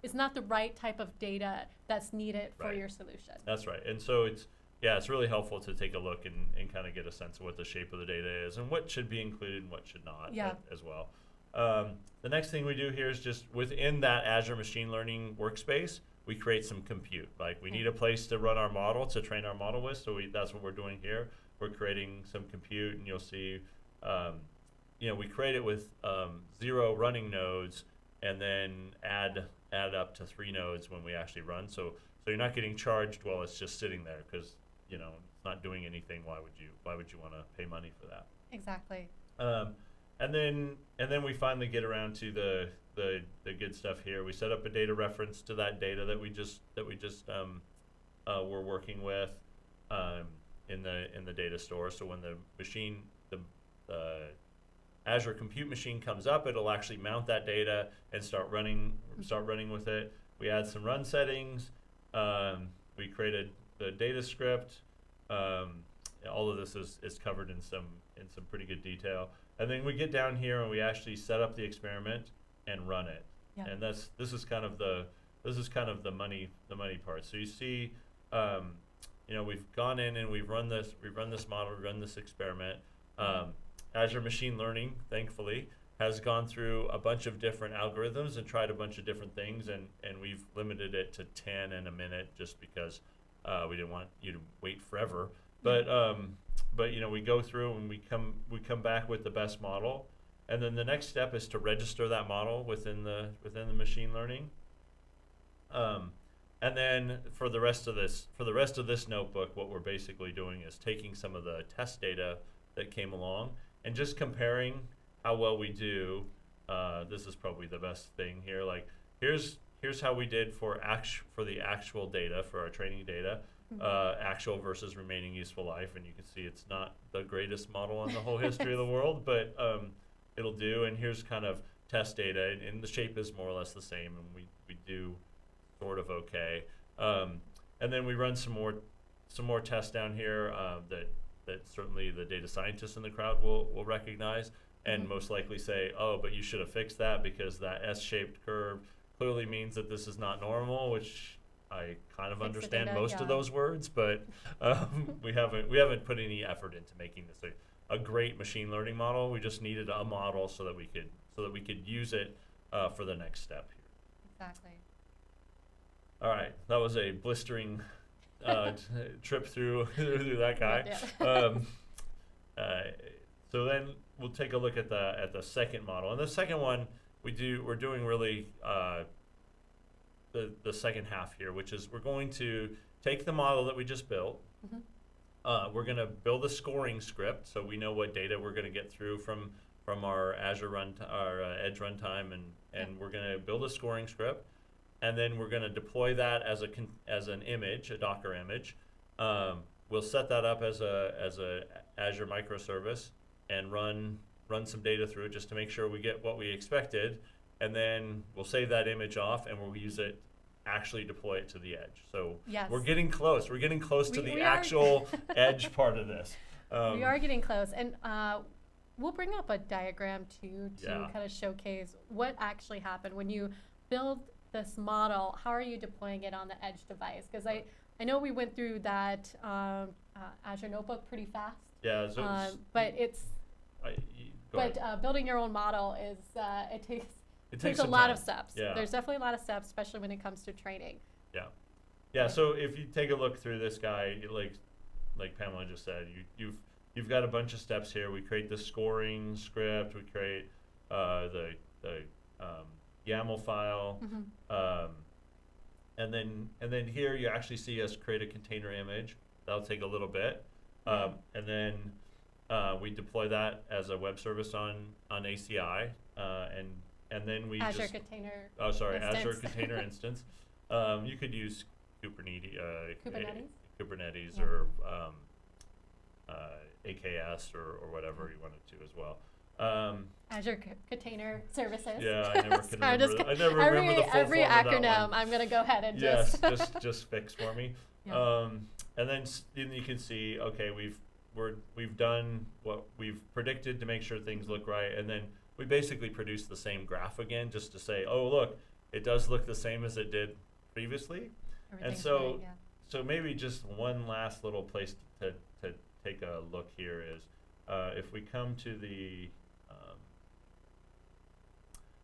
it's not the right type of data that's needed for your solution. That's right. And so it's really helpful to take a look and kind of get a sense of what the shape of the data is and what should be included and what should not as well. The next thing we do here is just within that Azure Machine Learning workspace, we create some compute. We need a place to run our model, to train our model with, so that's what we're doing here. We're creating some compute, and you'll see, we create it with 0 running nodes, and then add up to 3 nodes when we actually run. So you're not getting charged while it's just sitting there, because it's not doing anything. Why would you want to pay money for that? Exactly. And then we finally get around to the good stuff here. We set up a data reference to that data that we just were working with in the data store. So when the Azure compute machine comes up, it'll actually mount that data and start running with it. We add some run settings. We created the data script. All of this is covered in some pretty good detail. And then we get down here and we actually set up the experiment and run it. Yeah. And this is kind of the money part. So you see, we've gone in and we've run this model, we've run this experiment. Azure Machine Learning, thankfully, has gone through a bunch of different algorithms and tried a bunch of different things, and we've limited it to 10 in a minute just because we didn't want you to wait forever. But we go through and we come back with the best model, and then the next step is to register that model within the machine learning. And then for the rest of this notebook, what we're basically doing is taking some of the test data that came along and just comparing how well we do. This is probably the best thing here. Like here's how we did for the actual data, for our training data, actual versus remaining useful life, and you can see it's not the greatest model in the whole history of the world, but it'll do. And here's kind of test data, and the shape is more or less the same, and we do sort of okay. And then we run some more tests down here that certainly the data scientists in the crowd will recognize and most likely say, oh, but you should have fixed that because that S-shaped curve clearly means that this is not normal, which I kind of understand most of those words, but we haven't put any effort into making this a great machine learning model. We just needed a model so that we could use it for the next step here. Exactly. All right, that was a blistering trip through that guy. So then we'll take a look at the second model, and the second one we're doing really the second half here, which is we're going to take the model that we just built. We're going to build a scoring script so we know what data we're going to get through from our Azure our Edge runtime, and we're going to build a scoring script. And then we're going to deploy that as an image, a Docker image. We'll set that up as a Azure microservice and run some data through it just to make sure we get what we expected. And then we'll save that image off and we'll use it, actually deploy it to the edge. So we're getting close. We're getting close to the actual edge part of this. We are getting close. And we'll bring up a diagram too to kind of showcase what actually happened when you build this model. How are you deploying it on the edge device? Because I know we went through that Azure Notebook pretty fast. Yeah. But building your own model is it takes a lot of steps. Yeah. There's definitely a lot of steps, especially when it comes to training. Yeah. So if you take a look through this guy, like Pamela just said, you've got a bunch of steps here. We create the scoring script. We create the YAML file, and then here you actually see us create a container image. That'll take a little bit, and then we deploy that as a web service on ACI, and then we Azure Container. Azure Container Instance. You could use Kubernetes or AKS or whatever you wanted to as well. Azure Container Services. Yeah, I never can remember. I never remember the full every form of that acronym. one. I'm gonna go ahead and just fix for me. And then you can see, okay, we've done what we've predicted to make sure things look right, and then we basically produce the same graph again, just to say, oh look, it does look the same as it did previously. And so maybe just one last little place to take a look here is if we come to the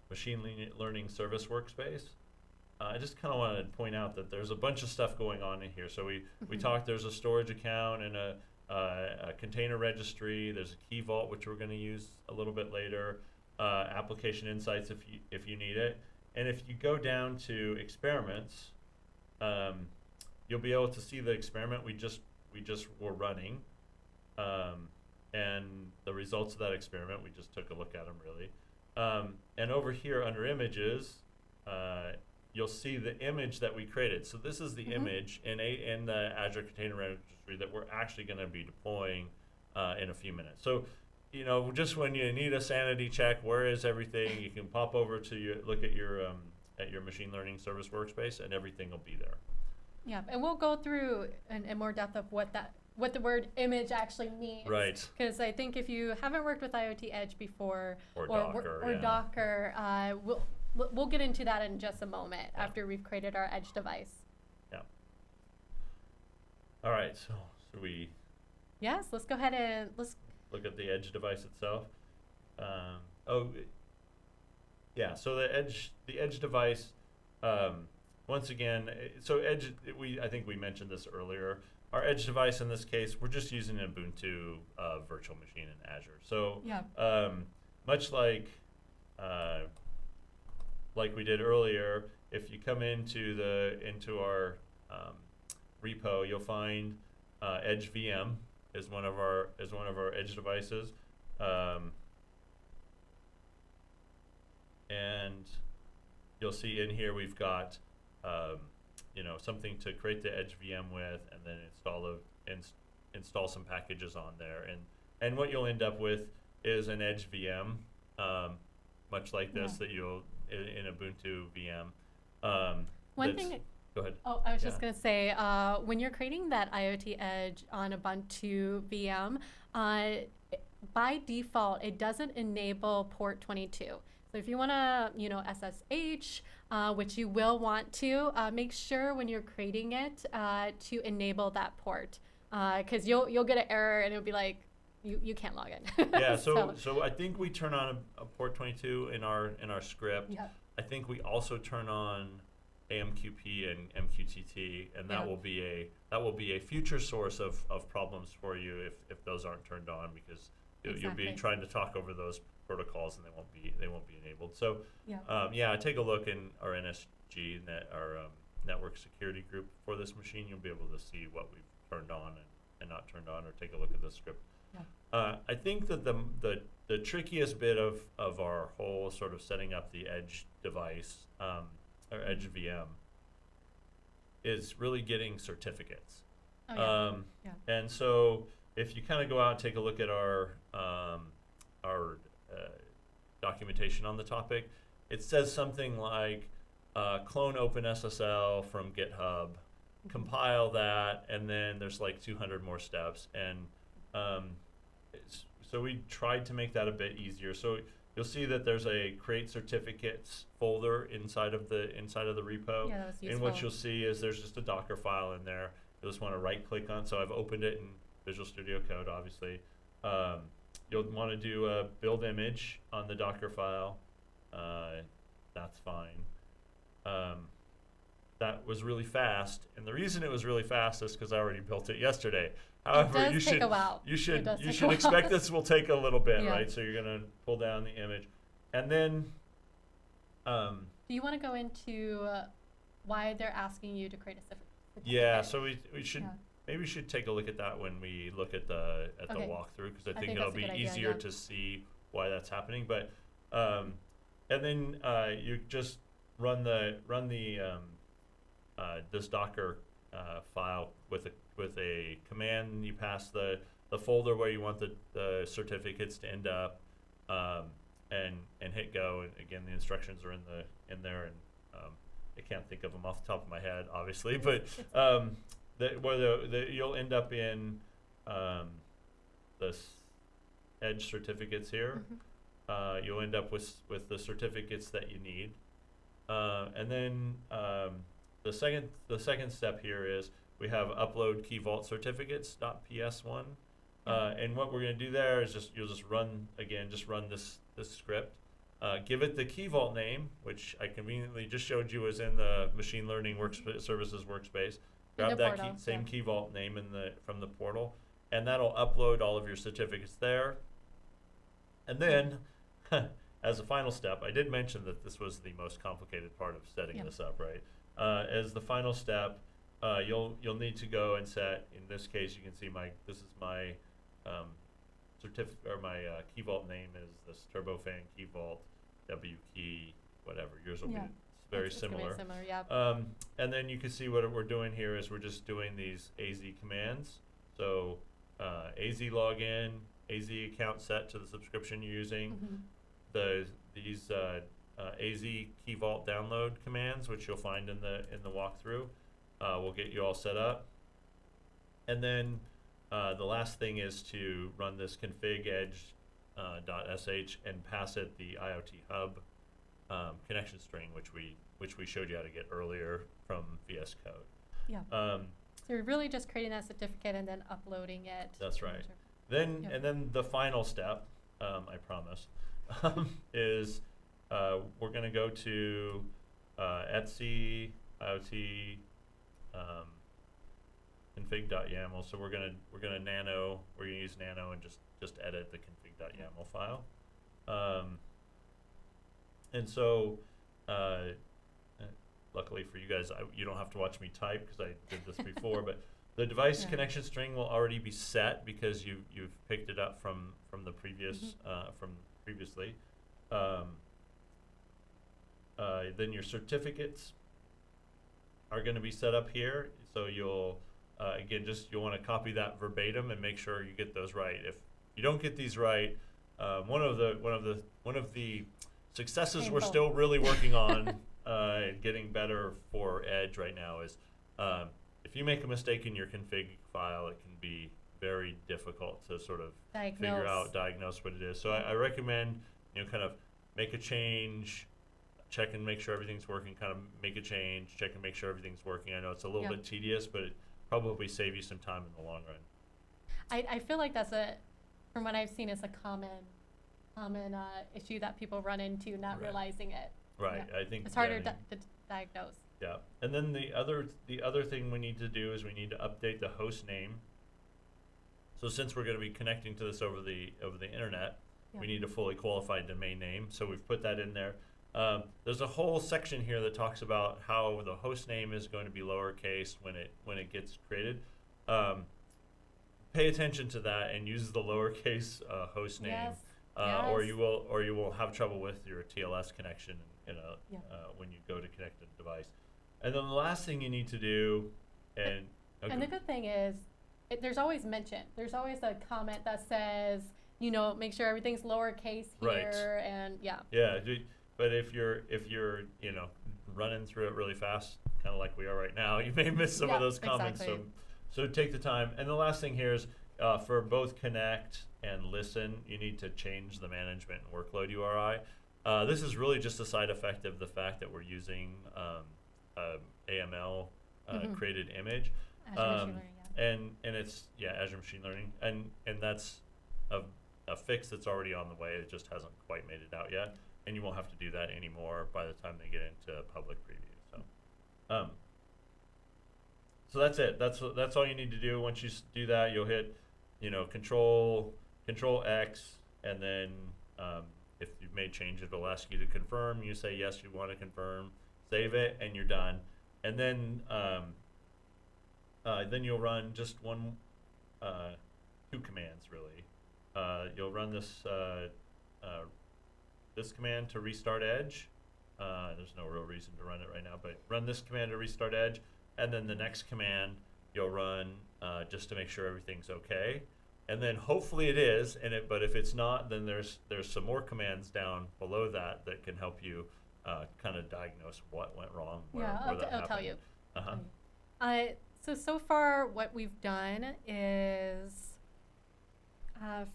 machine learning service workspace, I just kind of wanted to point out that there's a bunch of stuff going on in here. So we talked, there's a storage account and a container registry. There's a key vault, which we're going to use a little bit later. Application insights if you need it. And if you go down to experiments, you'll be able to see the experiment we we just were running, and the results of that experiment, we just took a look at them really. And over here under images, you'll see the image that we created. So this is the image in the Azure Container Registry that we're actually going to be deploying in a few minutes. So, you know, just when you need a sanity check, where is everything? You can pop over to look at your machine learning service workspace, and everything will be there. Yeah, and we'll go through in more depth of what the word image actually means. Right. Because I think if you haven't worked with IoT Edge before, Or Docker, or yeah. Docker, we'll get into that in just a moment after we've created our Edge device. Yeah. All right, so should we Yes, let's go ahead and let's. look at the Edge device itself? Yeah, so the Edge device, once again, so Edge, I think we mentioned this earlier. Our Edge device in this case, we're just using an Ubuntu virtual machine in Azure. So much like we did earlier, if you come into our repo, you'll find Edge VM is one of our Edge devices, and you'll see in here we've got something to create the Edge VM with, and then install some packages on there, and what you'll end up with is an Edge VM, much like this that you'll in Ubuntu VM. One thing. Go ahead. Oh, I was just going to say, when you're creating that IoT Edge on Ubuntu VM, by default, it doesn't enable port 22. So if you want to, SSH, which you will want to, make sure when you're creating it to enable that port, because you'll get an error and it'll be like, you can't log in. Yeah. So I think we turn on a port 22 in our script. Yep. I think we also turn on AMQP and MQTT, and that will be a future source of problems for you if those aren't turned on, because you'll be trying to talk over those protocols and they won't be enabled. So take a look in our NSG our network security group for this machine. You'll be able to see what we've turned on and not turned on, or take a look at the script. I think that the trickiest bit of our whole sort of setting up the Edge device, or Edge VM, is really getting certificates. And so if you kind of go out and take a look at our documentation on the topic, it says something like clone OpenSSL from GitHub, compile that, and then there's like 200 more steps. And so we tried to make that a bit easier. So you'll see that there's a create certificates folder inside of the repo. Yeah, that was useful. And what you'll see is there's just a Docker file in there. You'll just want to right click on. So I've opened it in Visual Studio Code, obviously. You'll want to do a build image on the Docker file. That's fine. That was really fast, and the reason it was really fast is because I already built it yesterday. However, you should expect this will take a little bit, right? So you're gonna pull down the image, and then. Do you want to go into why they're asking you to create a certificate? Yeah, so we should maybe we should take a look at that when we look at the walkthrough, because I think it'll be easier to see why that's happening. But and then you just run this Docker file with a command, and you pass the folder where you want the certificates to end up, and hit go. And again, the instructions are in there, and I can't think of them off the top of my head, obviously, but you'll end up in this Edge certificates here. You'll end up with the certificates that you need, and then the second step here is we have upload key vault certificates.ps1, and what we're going to do there is you'll just run this script, give it the key vault name, which I conveniently just showed you is in the machine learning services workspace. Grab that same key vault name from the portal, and that'll upload all of your certificates there. And then, as a final step, I did mention that this was the most complicated part of setting this up, right? As the final step, you'll need to go and set. In this case, you can see this is my certificate, or my key vault name is this turbofan key vault W key whatever. Yours will be very It's gonna be similar. similar, yeah. And then you can see what we're doing here is we're just doing these AZ commands. So AZ login, AZ account set to the subscription you're using. These AZ key vault download commands, which you'll find in the walkthrough, will get you all set up. And then the last thing is to run this config edge .sh and pass it the IoT Hub connection string, which we showed you how to get earlier from VS Code. Yeah. So you're really just creating that certificate and then uploading it. That's right. Then and then the final step, I promise, is we're going to go to etc IoT config.yaml. So we're gonna use nano and just edit the config.yaml file. And so luckily for you guys, you don't have to watch me type because I did this before, but the device connection string will already be set because you've picked it up from the previous from previously. Then your certificates are going to be set up here, so you'll again you'll want to copy that verbatim and make sure you get those right. If you don't get these right, one of the successes we're still really working on getting better for Edge right now is if you make a mistake in your config file, it can be very difficult to sort of diagnose what it is. So I recommend kind of make a change, check and make sure everything's working, kind of make a change, check and make sure everything's working. I know it's a little bit tedious, but it probably save you some time in the long run. I feel like that's from what I've seen, it's a common issue that people run into, not realizing it. Right. I think it's harder to diagnose. Yeah. And then the other thing we need to do is we need to update the host name. So since we're going to be connecting to this over the internet, we need a fully qualified domain name. So we've put that in there. There's a whole section here that talks about how the host name is going to be lowercase when it gets created. Pay attention to that and use the lowercase host name, or you will have trouble with your TLS connection when you go to connect a device. And then the last thing you need to do, and the good thing is, there's always mention. There's always a comment that says, make sure everything's lowercase here, and But if you're running through it really fast, kind of like we are right now, you may miss some of those comments. Exactly. So take the time. And the last thing here is for both connect and listen, you need to change the management and workload URI. This is really just a side effect of the fact that we're using AML created image. Azure Machine Learning, and it's Azure Machine Learning, and that's a fix that's already on the way. It just hasn't quite made it out yet. And you won't have to do that anymore by the time they get into public preview. So that's it. That's all you need to do. Once you do that, you'll hit, Control X, and then if you've made changes, it'll ask you to confirm. You say yes, you want to confirm. Save it, and you're done. And then you'll run just two commands really. You'll run this. This command to restart Edge. There's no real reason to run it right now, but run this command to restart Edge, and then the next command you'll run just to make sure everything's okay. And then hopefully it is, but if it's not, then there's some more commands down below that can help you kind of diagnose what went wrong. I'll tell you. So far what we've done is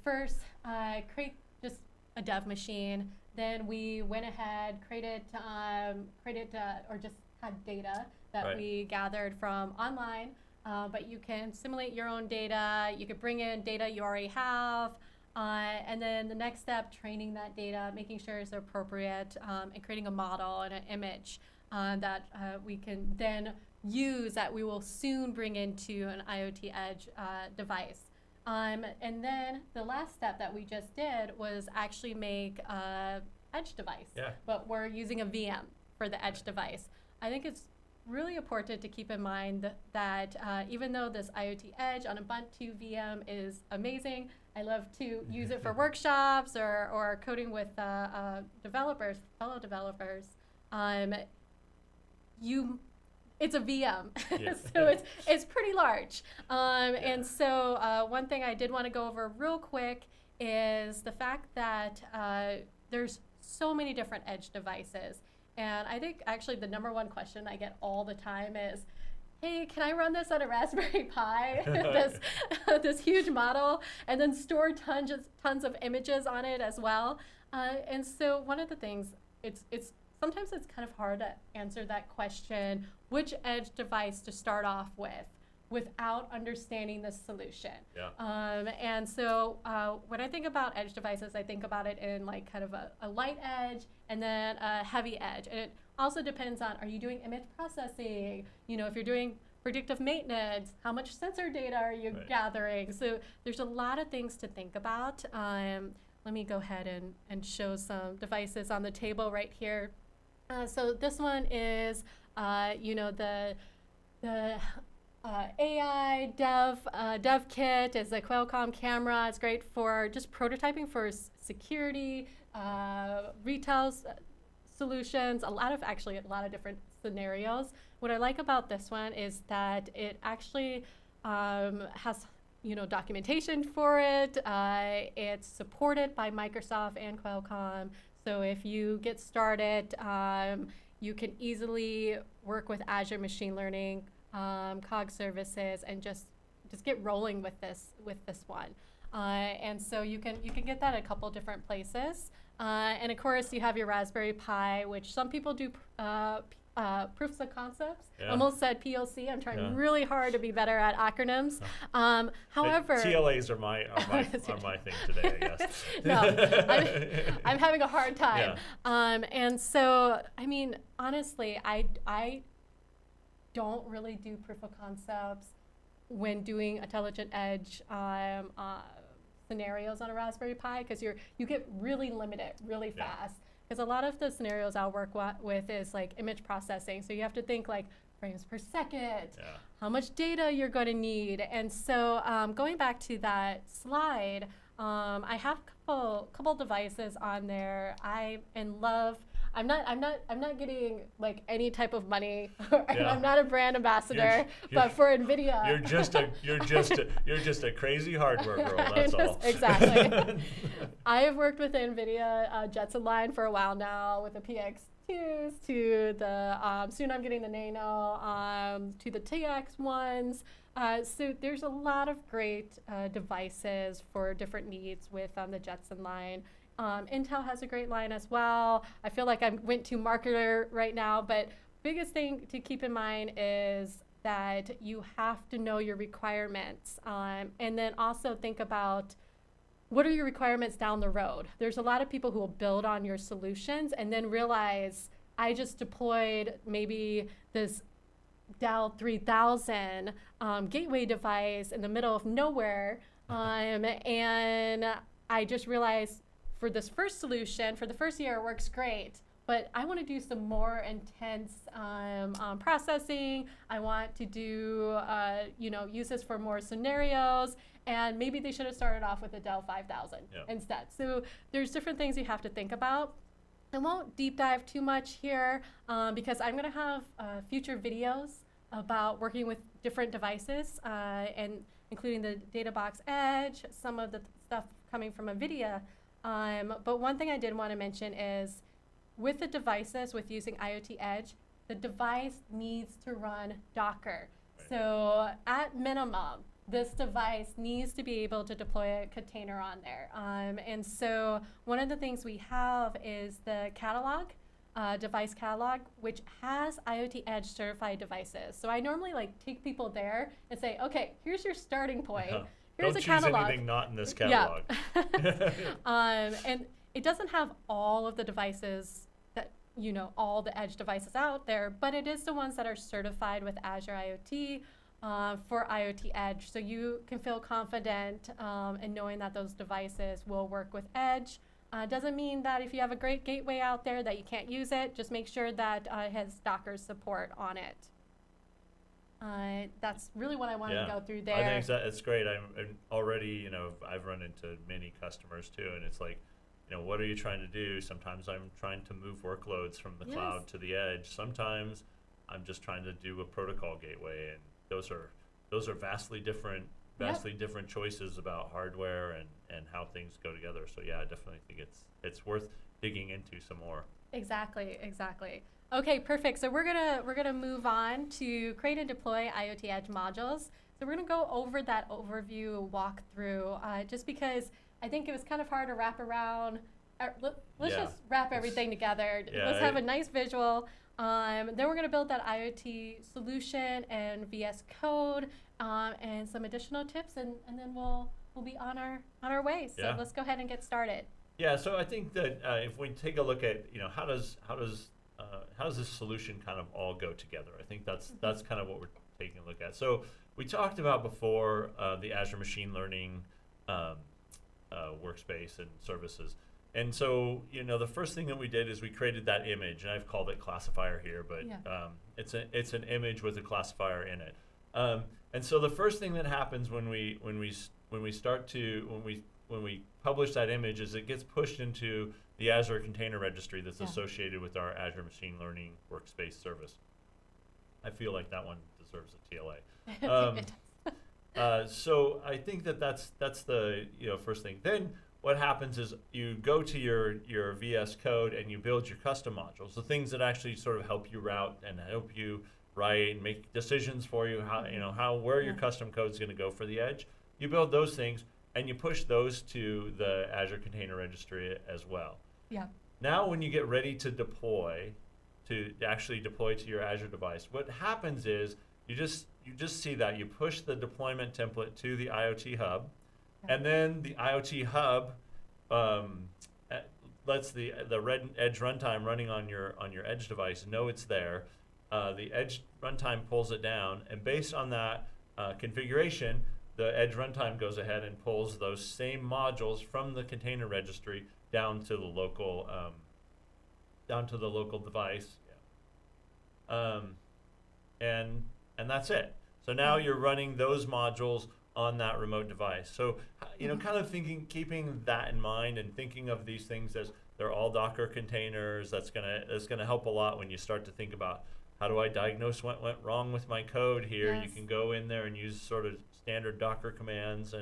first create just a dev machine. Then we went ahead, created or just had data that we gathered from online. But you can simulate your own data. You could bring in data you already have. And then the next step, training that data, making sure it's appropriate, and creating a model and an image that we can then use that we will soon bring into an IoT Edge device. And then the last step that we just did was actually make an Edge device. But we're using a VM for the Edge device. I think it's really important to keep in mind that even though this IoT Edge on Ubuntu VM is amazing, I love to use it for workshops or coding with developers, fellow developers. It's a VM, Yeah. so it's pretty large. And so one thing I did want to go over real quick is the fact that there's so many different edge devices. And I think actually the number one question I get all the time is, hey, can I run this on a Raspberry Pi, this huge model, and then store tons of images on it as well? And so one of the things, sometimes it's kind of hard to answer that question, which edge device to start off with without understanding the solution. Yeah. And so when I think about edge devices, I think about it in like kind of a light edge and then a heavy edge. And it also depends on, are you doing image processing? You know, if you're doing predictive maintenance, how much sensor data are you gathering? So there's a lot of things to think about. Let me go ahead and show some devices on the table right here. So this one is, the AI dev kit is a Qualcomm camera. It's great for just prototyping for security, retail solutions, a lot of different scenarios. What I like about this one is that it actually has documentation for it. It's supported by Microsoft and Qualcomm. So if you get started, you can easily work with Azure Machine Learning, Cog services, and just get rolling with this one. And so you can get that a couple different places. And of course, you have your Raspberry Pi, which some people do proofs of concepts. Yeah. Almost said POC. I'm trying really hard to be better at acronyms. However, TLAs are my thing today, I guess. No, I'm having a hard time. Yeah. And so, I mean, honestly, I don't really do proof of concepts when doing intelligent edge scenarios on a Raspberry Pi, because you get really limited really fast. Because a lot of the scenarios I'll work with is like image processing. So you have to think like frames per second, how much data you're going to need. And so going back to that slide, I have a couple devices on there. I'm not getting like any type of money. I'm not a brand ambassador, but for NVIDIA, you're just a crazy hardware girl. That's all. Exactly. I have worked with the NVIDIA Jetson line for a while now, with the PX2s to the soon I'm getting the Nano to the TX ones. So there's a lot of great devices for different needs with the Jetson line. Intel has a great line as well. I feel like I went to marketer right now, but biggest thing to keep in mind is that you have to know your requirements, and then also think about what are your requirements down the road. There's a lot of people who will build on your solutions and then realize, I just deployed maybe this Dell 3000 gateway device in the middle of nowhere, and I just realized, for this first solution, for the first year, it works great, but I want to do some more intense processing. I want to do, use this for more scenarios, and maybe they should have started off with a Dell 5000 instead. So there's different things you have to think about. I won't deep dive too much here because I'm going to have future videos about working with different devices, and including the DataBox Edge, some of the stuff coming from NVIDIA. But one thing I did want to mention is, with the devices, with using IoT Edge, the device needs to run Docker. So at minimum, this device needs to be able to deploy a container on there. And so one of the things we have is the catalog, device catalog, which has IoT Edge certified devices. So I normally take people there and say, okay, here's your starting point. Here's Don't a catalog. choose anything not in this catalog. And it doesn't have all of the devices that, all the edge devices out there, but it is the ones that are certified with Azure IoT for IoT Edge. So you can feel confident in knowing that those devices will work with Edge. Doesn't mean that if you have a great gateway out there that you can't use it. Just make sure that it has Docker support on it. that's really what I wanted to go through I there. think it's great. I'm already, I've run into many customers too, and it's like, what are you trying to do? Sometimes I'm trying to move workloads from the cloud to the edge. Sometimes I'm just trying to do a protocol gateway, and those are vastly different choices about hardware and how things go together. So yeah, I definitely think it's worth digging into some more. Exactly. Okay, perfect. So we're gonna move on to create and deploy IoT Edge modules. So we're gonna go over that overview walkthrough, just because I think it was kind of hard to wrap around. Let's just wrap everything together. Let's have a nice visual. Then we're gonna build that IoT solution and VS Code, and some additional tips, and then we'll be on our way. So let's go ahead and get started. Yeah, so I think that if we take a look at how does this solution kind of all go together, I think that's kind of what we're taking a look at. So we talked about before the Azure Machine Learning workspace and services, and so the first thing that we did is we created that image, and I've called it classifier here, but it's an image with a classifier in it. And so the first thing that happens when we publish that image is it gets pushed into the Azure Container Registry that's associated with our Azure Machine Learning Workspace service. I feel like that one deserves a TLA. So I think that's the first thing. Then what happens is you go to your VS Code and you build your custom modules, the things that actually sort of help you route and help you write and make decisions for you, where your custom code is going to go for the edge. You build those things and you push those to the Azure Container Registry as well. Yeah. Now when you get ready to deploy, to actually deploy to your Azure device, what happens is you just see that you push the deployment template to the IoT Hub, and then the IoT Hub lets the red Edge runtime running on your Edge device know it's there. The Edge runtime pulls it down, and based on that configuration, the Edge runtime goes ahead and pulls those same modules from the container registry down to the local device, and that's it. So now you're running those modules on that remote device. So kind of keeping that in mind, and thinking of these things as they're all Docker containers. That's gonna help a lot when you start to think about, how do I diagnose what went wrong with my code here? You can go in there and use sort of standard Docker commands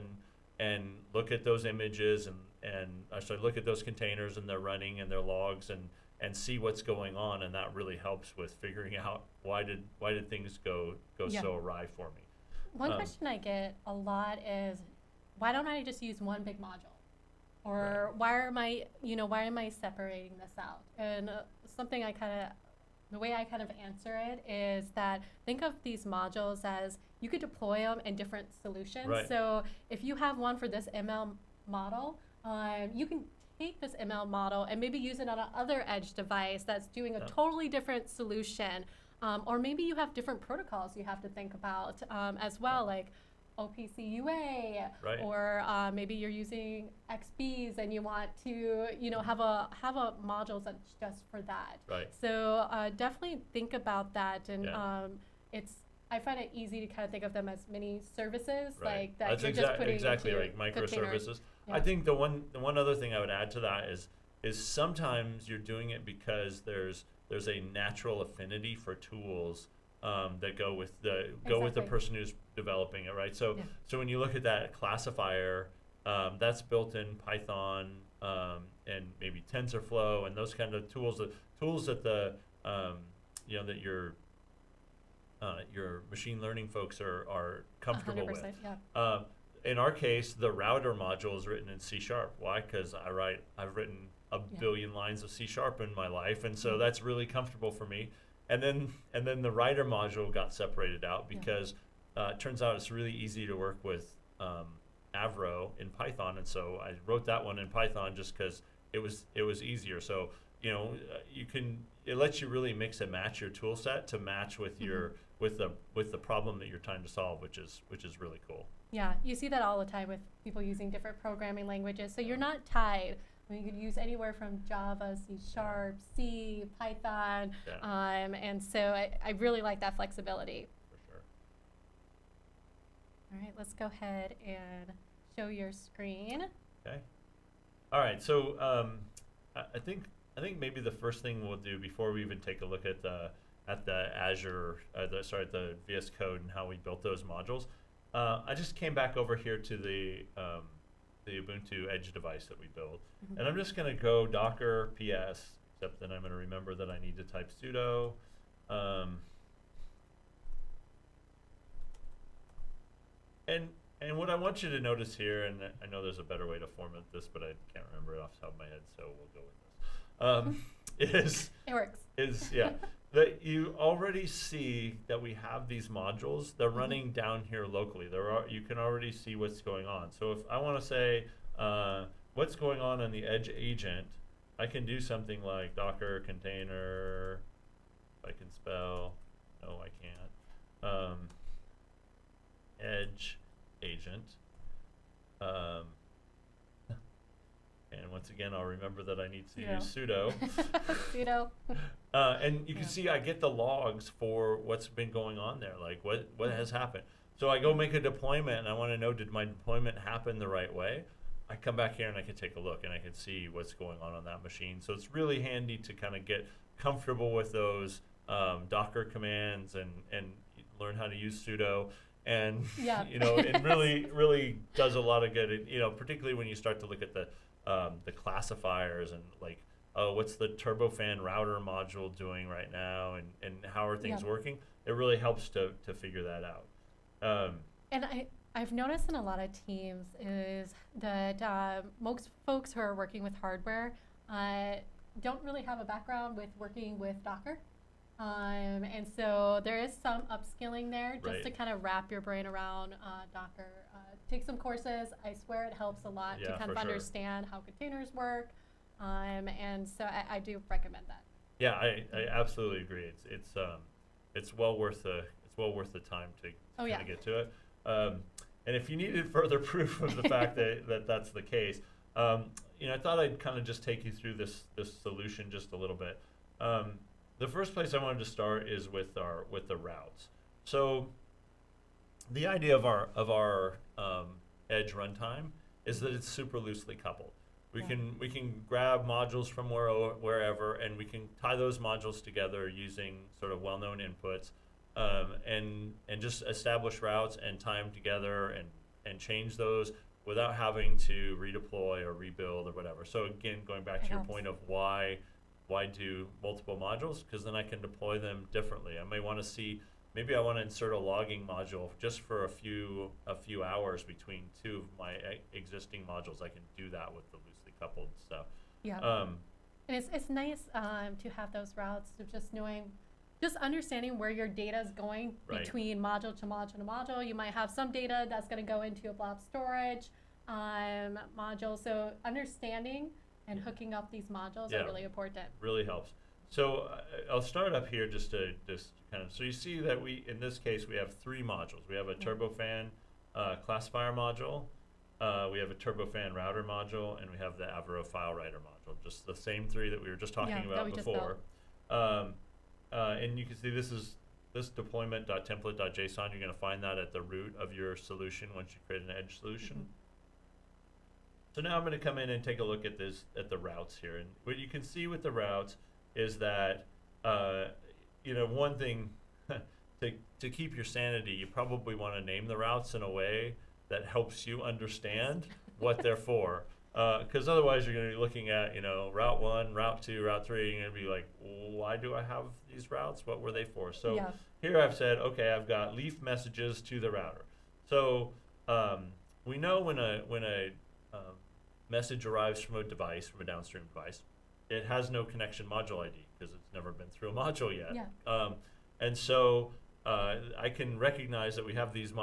and look at those images and actually look at those containers and their running and their logs and see what's going on, and that really helps with figuring out why did things go so awry for me. One question I get a lot is, why don't I just use one big module? Or why am I separating this out? And the way I kind of answer it is that think of these modules as you could deploy them in different solutions. Right. So if you have one for this ML model, you can take this ML model and maybe use it on another edge device that's doing a totally different solution. Or maybe you have different protocols you have to think about as well, like OPC UA, or maybe you're using XBs and you want to have a module that's just for that. Right. So definitely think about that, and I find it easy to kind of think of them as mini services, like that. That's you're just putting exactly into right. Microservices. Yeah. I think the one other thing I would add to that is sometimes you're doing it because there's a natural affinity for tools that go with the person who's developing it, right? So when you look at that classifier, that's built in Python and maybe TensorFlow and those kind of tools that the that your machine learning folks are comfortable 100%, with. In our case, the router module is written in C#. Why? Because I've written a billion lines of C# in my life, and so that's really comfortable for me. And then the writer module got separated out because it turns out it's really easy to work with Avro in Python, and so I wrote that one in Python just because it was easier. So it lets you really mix and match your tool set to match with your with the problem that you're trying to solve, which is really cool. Yeah, you see that all the time with people using different programming languages. So you're not tied. I mean, you could use anywhere from Java, C#, C, Python, and so I really like that flexibility. For sure. All right, let's go ahead and show your screen. Okay. All right. So I think maybe the first thing we'll do before we even take a look at the Azure, the VS Code and how we built those modules. I just came back over here to the Ubuntu Edge device that we built, and I'm just going to go Docker PS. Except then I'm going to remember that I need to type sudo. And what I want you to notice here, and I know there's a better way to format this, but I can't remember it off the top of my head, so we'll go with this. It works. That you already see that we have these modules. They're running down here locally. You can already see what's going on. So if I want to say what's going on in the Edge agent, I can do something like Docker container. If I can spell, no, I can't. Edge agent. And once again, I'll remember that I need to use sudo. Sudo. And you can see I get the logs for what's been going on there, like what has happened. So I go make a deployment, and I want to know, did my deployment happen the right way? I come back here and I can take a look, and I can see what's going on that machine. So it's really handy to kind of get comfortable with those Docker commands and learn how to use sudo. And it really does a lot of good. Particularly when you start to look at the classifiers and like, what's the turbofan router module doing right now, and how are things working? It really helps to figure that out. And I've noticed in a lot of teams is that most folks who are working with hardware don't really have a background with working with Docker. And so there is some upskilling there just to kind of wrap your brain around Docker. Take some courses. I swear it helps a lot to kind of understand how containers work. And so I do recommend that. Yeah, I absolutely agree. It's well worth the time to kind of get to it. And if you needed further proof of the fact that that's the case, I thought I'd kind of just take you through this solution just a little bit. The first place I wanted to start is with the routes. So the idea of our Edge runtime is that it's super loosely coupled. We can grab modules from wherever, and we can tie those modules together using sort of well-known inputs, and just establish routes and tie them together and change those without having to redeploy or rebuild or whatever. So again, going back to your point of why do multiple modules? Because then I can deploy them differently. I may want to maybe I want to insert a logging module just for a few hours between two of my existing modules. I can do that with the loosely coupled stuff. Yeah. And it's nice to have those routes of just understanding where your data is going between module to module to module. You might have some data that's going to go into a Blob Storage module. So understanding and hooking up these modules are really important. Really helps. So I'll start up here just kind of, so you see that in this case, we have three modules. We have a turbofan classifier module, we have a turbofan router module, and we have the Avro file writer module, just the same three that we were just talking about before. And you can see this deployment.template.json, you're going to find that at the root of your solution once you create an Edge solution. So now I'm going to come in and take a look at the routes here. And what you can see with the routes is that, one thing to keep your sanity, you probably want to name the routes in a way that helps you understand what they're for. Because otherwise you're going to be looking at, route 1, route 2, route 3, and you're going to be like, why do I have these routes? What were they for? So here I've said, okay, I've got leaf messages to the router. So we know when a message arrives from a device, from a downstream device, it has no connection module ID because it's never been through a module yet. Yeah. And so I can recognize that we have these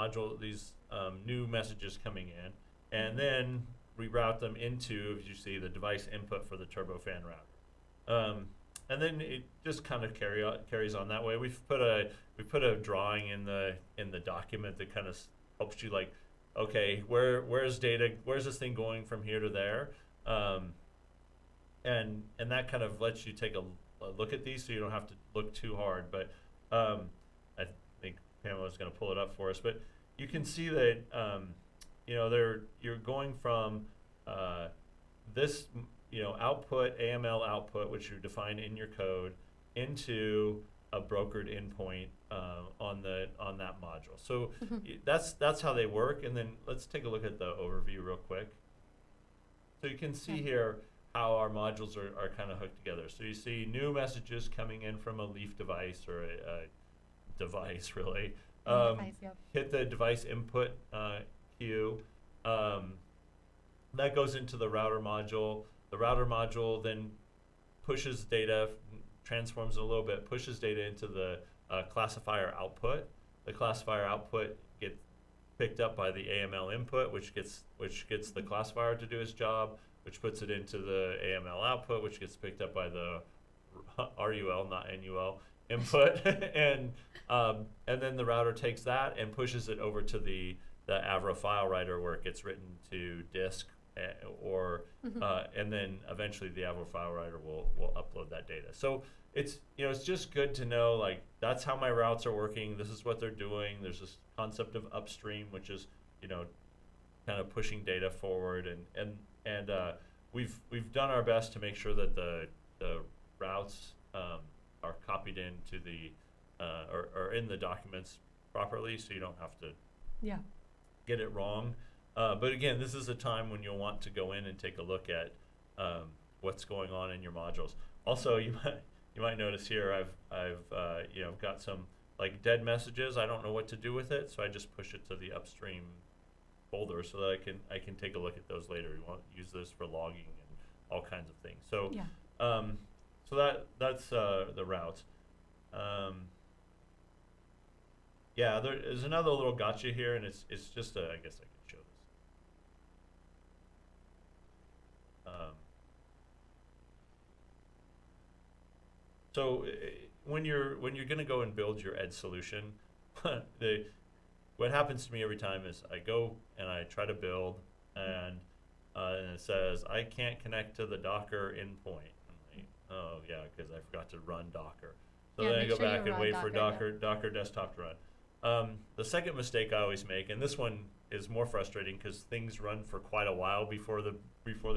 new messages coming in, and then we route them into, as you see, the device input for the turbofan router. And then it just kind of carries on that way. We put a drawing in the document that kind of helps you, like, okay, where's this thing going from here to there? And that kind of lets you take a look at these so you don't have to look too hard. But I think Pamela's going to pull it up for us. But you can see that you're going from this output, AML output, which you define in your code, into a brokered endpoint on that module. So that's how they work. And then let's take a look at the overview real quick. So you can see here how our modules are kind of hooked together. So you see new messages coming in from a Leaf device or a device, really. Hit the device input queue. That goes into the router module. The router module then pushes data, transforms it a little bit, pushes data into the classifier output. The classifier output gets picked up by the AML input, which gets the classifier to do its job, which puts it into the AML output, which gets picked up by the RUL, not NUL, input, and then the router takes that and pushes it over to the Avro file writer, where it gets written to disk, and then eventually the Avro file writer will upload that data. So it's just good to know, like, that's how my routes are working. This is what they're doing. There's this concept of upstream, which is kind of pushing data forward, and we've done our best to make sure that the routes are copied into the or in the documents properly, so you don't have to get it wrong. But again, this is a time when you'll want to go in and take a look at what's going on in your modules. Also, you might notice here I've got some like dead messages. I don't know what to do with it, so I just push it to the upstream folder so that I can take a look at those later. You want to use this for logging and all kinds of things. So so that's the routes. There's another little gotcha here, and it's just I guess I could show this. So when you're going to go and build your Edge solution, what happens to me every time is I go and I try to build, and it says I can't connect to the Docker endpoint. I'm like, oh yeah, because I forgot to run Docker. So then I go back and wait for Docker desktop to run. The second mistake I always make, and this one is more frustrating because things run for quite a while before the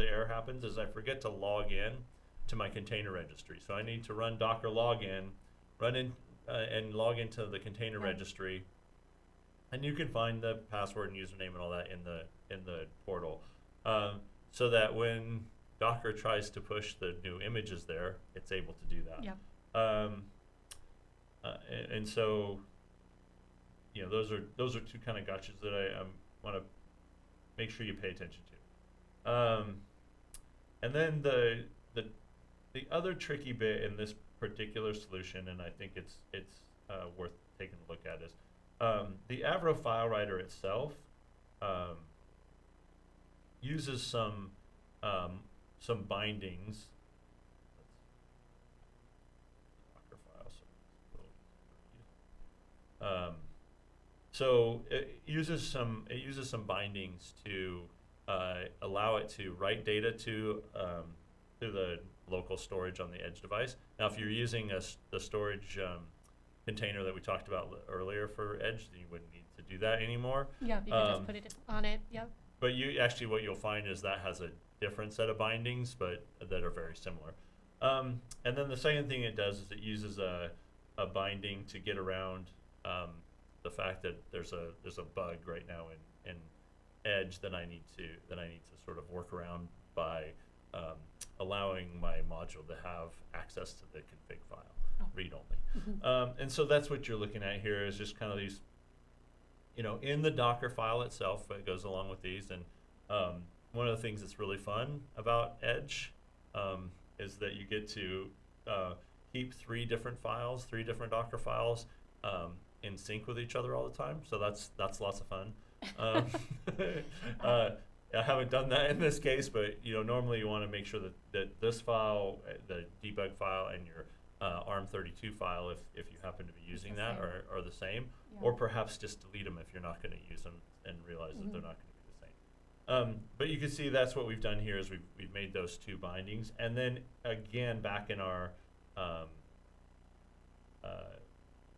error happens, is I forget to log in to my container registry. So I need to run Docker login, and log into the container registry, and you can find the password and username and all that in the portal, so that when Docker tries to push the new images there, it's able to do that. And so those are two kind of gotchas that I want to make sure you pay attention to. And then the other tricky bit in this particular solution, and I think it's worth taking a look at, is the Avro file writer itself uses some bindings. So it uses some bindings to allow it to write data to the local storage on the Edge device. Now, if you're using the storage container that we talked about earlier for Edge, then you wouldn't need to do that anymore. Yeah, you can just put it on it. Yep. But what you'll find is that has a different set of bindings, but that are very similar. And then the second thing it does is it uses a binding to get around the fact that there's a bug right now in Edge that I need to sort of work around by allowing my module to have access to the config file, read only. And so that's what you're looking at here, is just kind of these, in the Docker file itself, it goes along with these. And one of the things that's really fun about Edge is that you get to keep three different Docker files in sync with each other all the time. So that's lots of fun. I haven't done that in this case, but normally you want to make sure that this file, the debug file, and your ARM32 file, if you happen to be using that, are the same, or perhaps just delete them if you're not going to use them and realize that they're not going to be the same. But you can see that's what we've done here, is we've made those two bindings, and then again back in our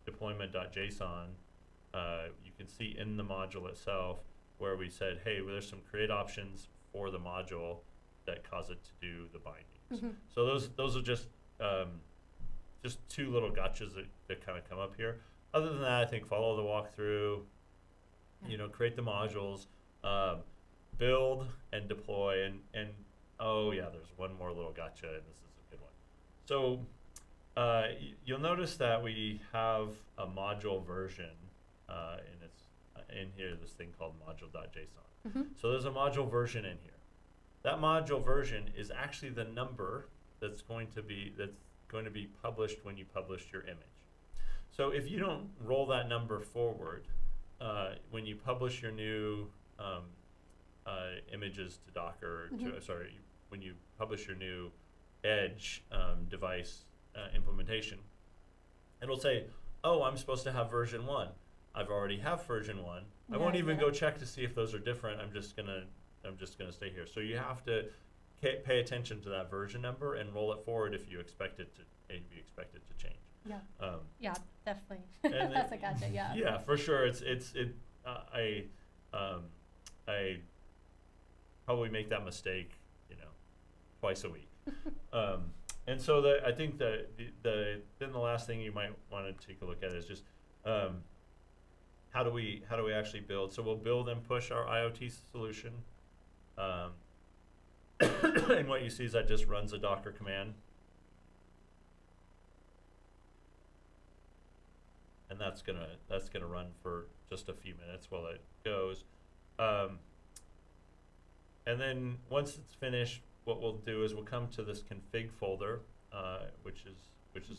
deployment.json, you can can see in the module itself where we said, hey, well, there's some create options for the module that cause it to do the bindings. So those are just two little gotchas that kind of come up here. Other than that, I think follow the walkthrough, create the modules, build and deploy, and oh yeah, there's one more little gotcha, and this is a good one. So you'll notice that we have a module version, and it's in here, this thing called module.json. So there's a module version in here. That module version is actually the number that's going to be published when you publish your image. So if you don't roll that number forward, when you publish your new images to Docker, when you publish your new Edge device implementation, it'll say, oh, I'm supposed to have version 1. I've already have version 1. I won't even go check to see if those are different. I'm just gonna stay here. So you have to pay attention to that version number and roll it forward if you expect it to change. Yeah. Yeah, definitely. That's a gotcha. Yeah. Yeah, for sure. I probably make that mistake, twice a week. And so I think then the last thing you might want to take a look at is just how do we actually build? So we'll build and push our IoT solution. And what you see is that just runs a Docker command. And that's gonna run for just a few minutes while it goes. And then once it's finished, what we'll do is we'll come to this config folder, which is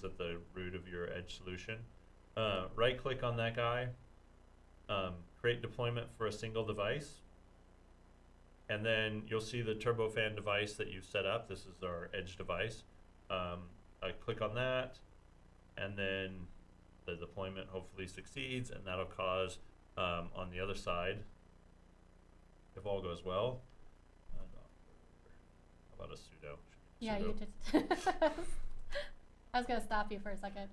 at the root of your Edge solution. Right click on that guy, create deployment for a single device, and then you'll see the turbofan device that you've set up. This is our Edge device. I click on that, and then the deployment hopefully succeeds, and that'll cause on the other side, if all goes well, how about a sudo? Yeah, you just. I was gonna stop you for a second.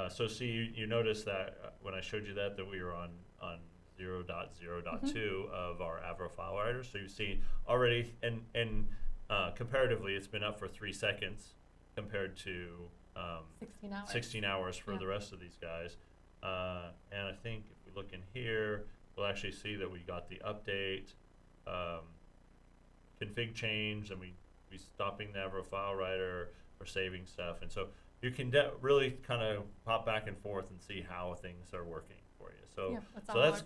So see, you notice that when I showed you that we were on 0.0.2 of our Avro file writer. So you see already, and comparatively, it's been up for 3 seconds compared to 16 hours for the rest of these guys. And I think if we look in here, we'll actually see that we got the update, config change, and we stopping the Avro file writer, or saving stuff. And so you can really kind of pop back and forth and see how things are working for you. So, that's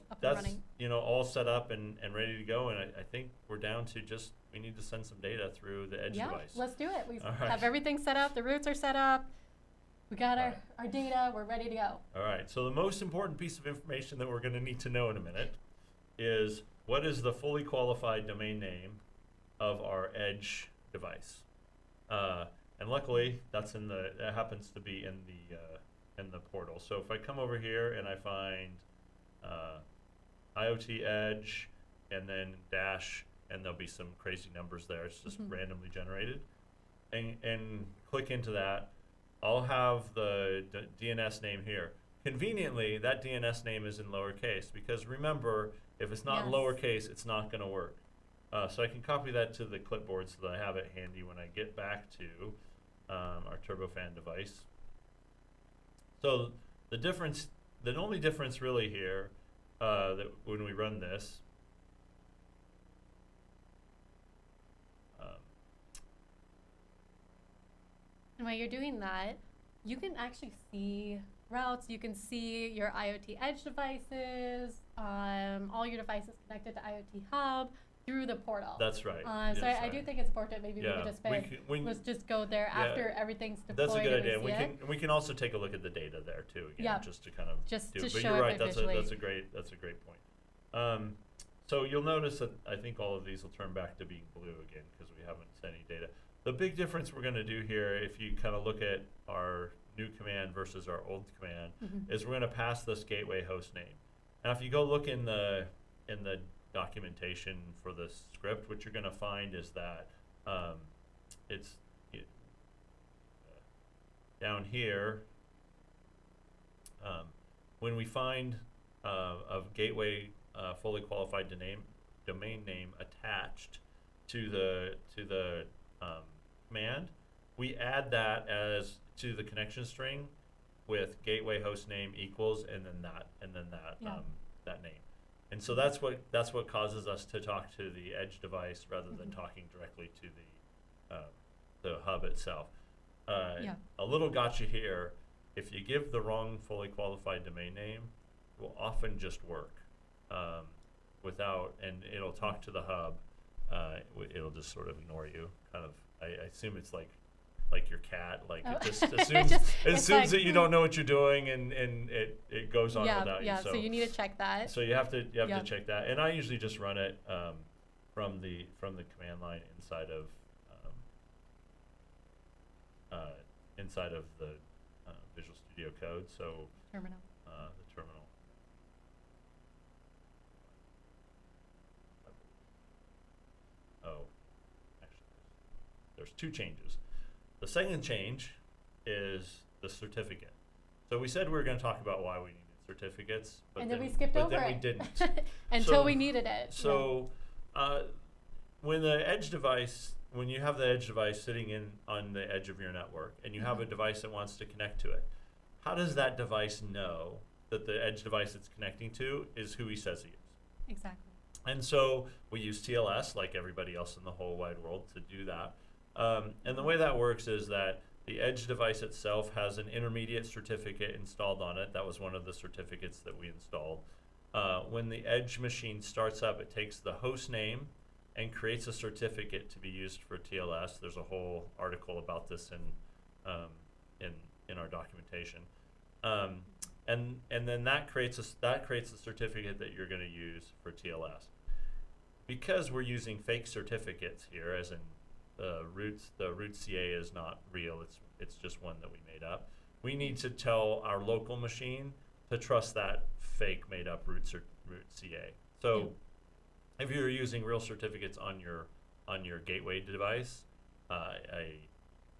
all set up and ready to go. And I think we're down to just, we need to send some data through the Edge device. Yeah, let's do it. We have everything set up. The roots are set up. We got our data. We're ready to go. All right. So the most important piece of information that we're going to need to know in a minute is, what is the fully qualified domain name of our Edge device? And luckily, that happens to be in the portal. So if I come over here and I find IoT Edge and then dash, and there'll be some crazy numbers there. It's just randomly generated, and click into that. I'll have the DNS name here. Conveniently, that DNS name is in lowercase, because remember, if it's not in lowercase, it's not going to work. So I can copy that to the clipboard so that I have it handy when I get back to our turbofan device. So the only difference really here, that when we run this, and while you're doing that, you can actually see routes. You can see your IoT Edge devices, all your devices connected to IoT Hub through the portal. That's right. So I do think it's important. Maybe we could just let's just go there after everything's deployed. That's a good idea. We can also take a look at the data there too, again, just to kind of to but show you're right. it That's visually. a great point. So you'll notice that I think all of these will turn back to being blue again because we haven't sent any data. The big difference we're going to do here, if you kind of look at our new command versus our old command, is we're going to pass this gateway host name. Now, if you go look in the documentation for the script, what you're going to find is that it's down here. When we find of gateway fully qualified domain name attached to the command. We add that as to the connection string with gateway host name equals and then that Yeah. that name. And so that's what causes us to talk to the edge device rather than talking directly to the hub itself. Yeah. A little gotcha here: if you give the wrong fully qualified domain name, it will often just work and it'll talk to the hub. It'll just sort of ignore you. Kind of, I assume it's like your cat, like Oh. it just assumes It's like, that you don't know what you're doing, and it goes on without you. Yeah, so you need to check that. So you have to Yeah. check that, and I usually just run it from the command line inside of the Visual Studio Code. So Terminal. the terminal. Oh, actually, there's two changes. The second change is the certificate. So we said we were going to talk about why we needed certificates, but And then we skipped over then it. we didn't. Until So- we needed it. So when you have the edge device sitting on the edge of your network, and you have a device that wants to connect to it, how does that device know that the edge device it's connecting to is who he says he is? Exactly. And so we use TLS, like everybody else in the whole wide world, to do that. And the way that works is that the edge device itself has an intermediate certificate installed on it. That was one of the certificates that we installed. When the edge machine starts up, it takes the host name and creates a certificate to be used for TLS. There's a whole article about this in our documentation. And then that creates a certificate that you're going to use for TLS. Because we're using fake certificates here, as in the root CA is not real. It's just one that we made up. We need to tell our local machine to trust that fake made up root CA. So if you're using real certificates on your gateway device,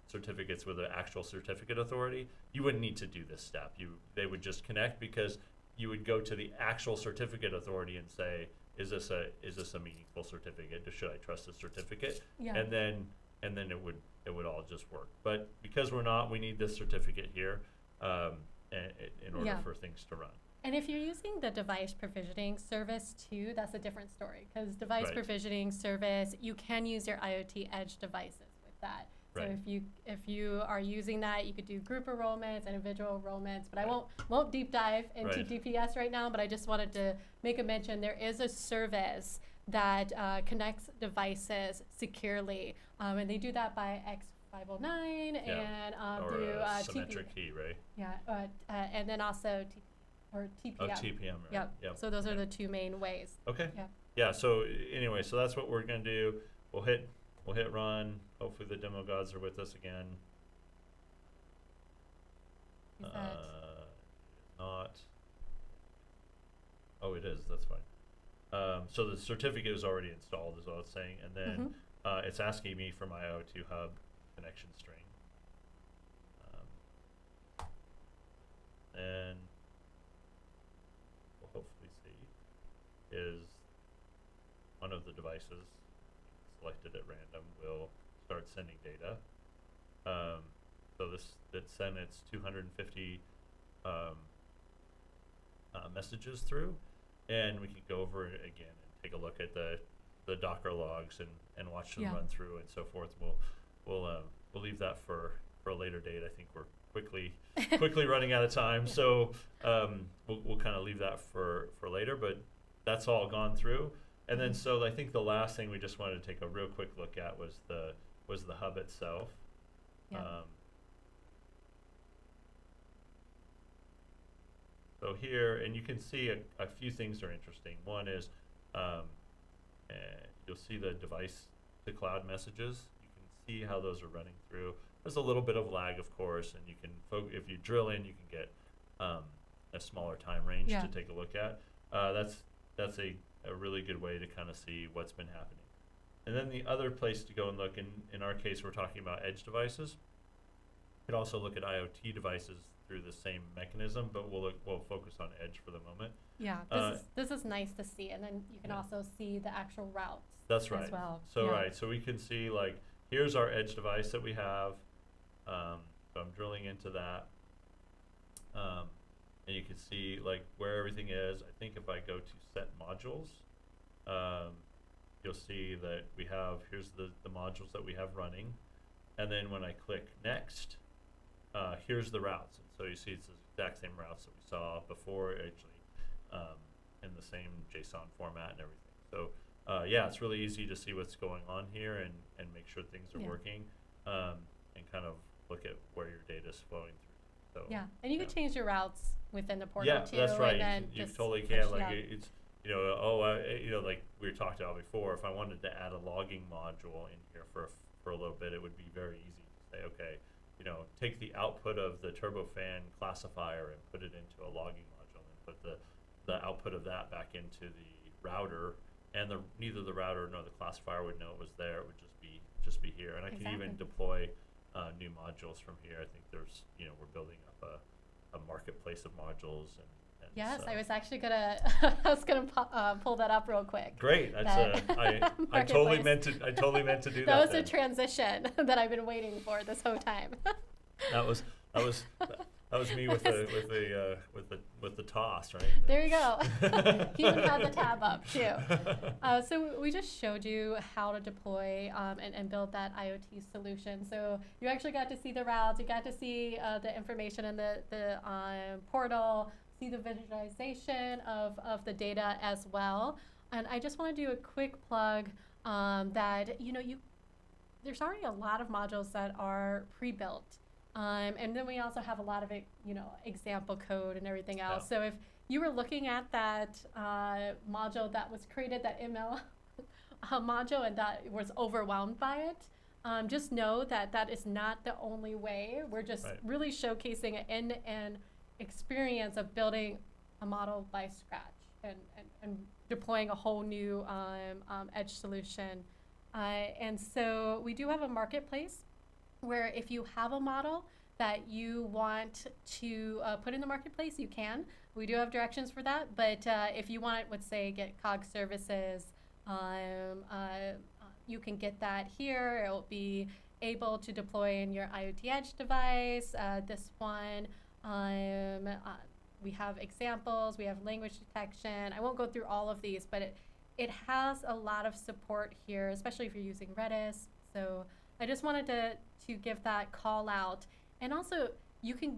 certificates with an actual certificate authority, you wouldn't need to do this step. They would just connect, because you would go to the actual certificate authority and say, is this a meaningful certificate? Should I trust this certificate? Yeah. And then it would all just work. But because we're not, we need this certificate here in order for things to run. And if you're using the device provisioning service too, that's a different story, because device Right. provisioning service, you can use your IoT edge devices with that. So Right. if you are using that, you could do group enrollments and individual enrollments. But I won't deep dive into Right. DPS right now. But I just wanted to make a mention. There is a service that connects devices securely, and they do that by X509 and Or do a TP. symmetric key, right? Yeah, and then also TPM. Oh, TPM, right? Yep. So those are the two main ways. Okay. Yep. Yeah. So anyway, so that's what we're gonna do. We'll hit run. Hopefully the demo gods are with us again. Is that Not. Oh, it is. That's fine. So the certificate is already installed, is what it's saying, and then it's asking me for my IoT Hub connection string. And we'll hopefully see is one of the devices selected at random will start sending data. So that sent its 250 messages through, and we can go over it again and take a look at the Docker logs and watch them run through and so forth. We'll leave that for a later date. I think we're quickly running out of time, so we'll kind of leave that for later. But that's all gone through, and then so I think the last thing we just wanted to take a real quick look at was the hub itself. Yeah. So here, and you can see a few things are interesting. One is you'll see the device to cloud messages. You can see how those are running through. There's a little bit of lag, of course, and you can if you drill in, you can get a smaller time range to take a look at. That's a really good way to kind of see what's been happening. And then the other place to go and look, in our case, we're talking about edge devices. You could also look at IoT devices through the same mechanism, but we'll focus on edge for the moment. Yeah, this is nice to see, and then you can also see the actual routes. That's right. As well. So so we can see like here's our edge device that we have. So I'm drilling into that, and you can see like where everything is. I think if I go to set modules, you'll see that we have here's the modules that we have running, and then when I click next, here's the routes. And so you see it's the exact same routes that we saw before, actually, in the same JSON format and everything. So yeah, it's really easy to see what's going on here and make sure things are working, and kind of look at where your data is flowing through. So and you can change your routes within the portal too. Yeah, that's right. And You just totally can. Like it's like we talked about before. If I wanted to add a logging module in here for a little bit, it would be very easy to say, okay, take the output of the turbofan classifier and put it into a logging module, and put the output of that back into the router, and neither the router nor the classifier would know it was there. It would just be here, and I can even deploy new modules from here. I think there's we're building up a marketplace of modules, and yes, so. I was actually gonna pull that up real quick. Great, that's I totally meant to do that. That was a transition that I've been waiting for this whole time. That was me with the toss, right? There you go. He even had the tab up too. So we just showed you how to deploy and build that IoT solution. So you actually got to see the routes, you got to see the information in the portal, see the visualization of the data as well. And I just want to do a quick plug that there's already a lot of modules that are pre-built. And then we also have a lot of example code and everything else. So if you were looking at that module that was created, that ML module, and that was overwhelmed by it, just know that that is not the only way. We're just really showcasing an end-to-end experience of building a model by scratch and deploying a whole new edge solution. And so we do have a marketplace where if you have a model that you want to put in the marketplace, you can. We do have directions for that, but if you want, let's say, get COG services, you can get that here. It will be able to deploy in your IoT Edge device. This one, we have examples, we have language detection. I won't go through all of these, but it has a lot of support here, especially if you're using Redis. So I just wanted to give that call out. And also, you can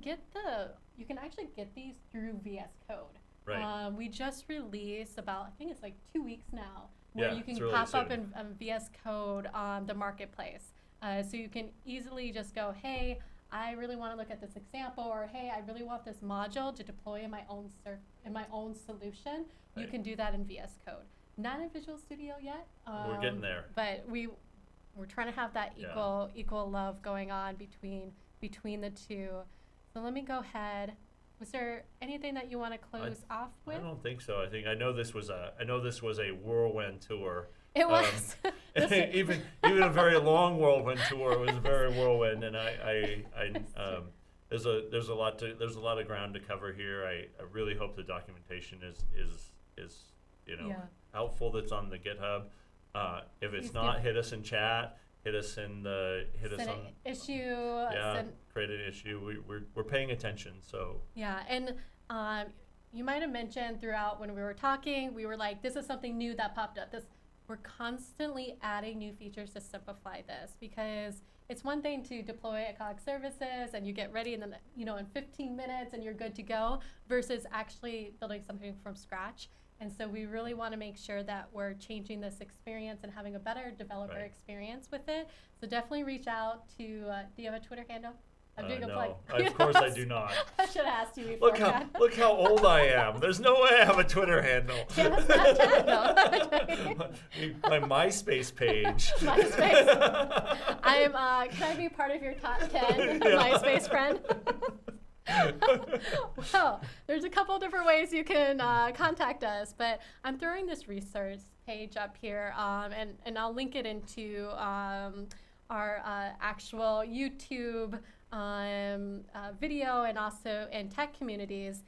actually get these through VS Code. Right. We just released I think it's like 2 weeks now, where you can really pop up in VS Code on the marketplace. So you can easily just go, hey, I really want to look at this example, or hey, I really want this module to deploy in my own solution. Right. You can do that in VS Code. Not in Visual Studio yet. We're getting there. But we're trying to have that equal love going on between the two. So let me go ahead. Was there anything that you want to close off with? I don't think so. I know this was a whirlwind tour. It was. Even a very long whirlwind tour was a very whirlwind, and there's a lot of ground to cover here. I really hope the documentation is helpful. That's on the GitHub. If it's not, hit us in chat. Hit us on issue. Yeah, create an issue. We're paying attention. So yeah, and you might have mentioned throughout when we were talking, we were like, this is something new that popped up. We're constantly adding new features to simplify this, because it's one thing to deploy a COG services and you get ready and then in 15 minutes and you're good to go, versus actually building something from scratch. And so we really want to make sure that we're changing this experience and having a better developer experience with it. So definitely reach out to, do you have a Twitter handle? I'm doing a plug. Of course I do not. I should have asked you before. Look how old I am. There's no way I have a Twitter handle. Yeah, Snapchat, no. My MySpace page. MySpace. Can I be part of your top 10 MySpace friend? Well, there's a couple different ways you can contact us, but I'm throwing this resource page up here, and I'll link it into our actual YouTube video and also in tech communities,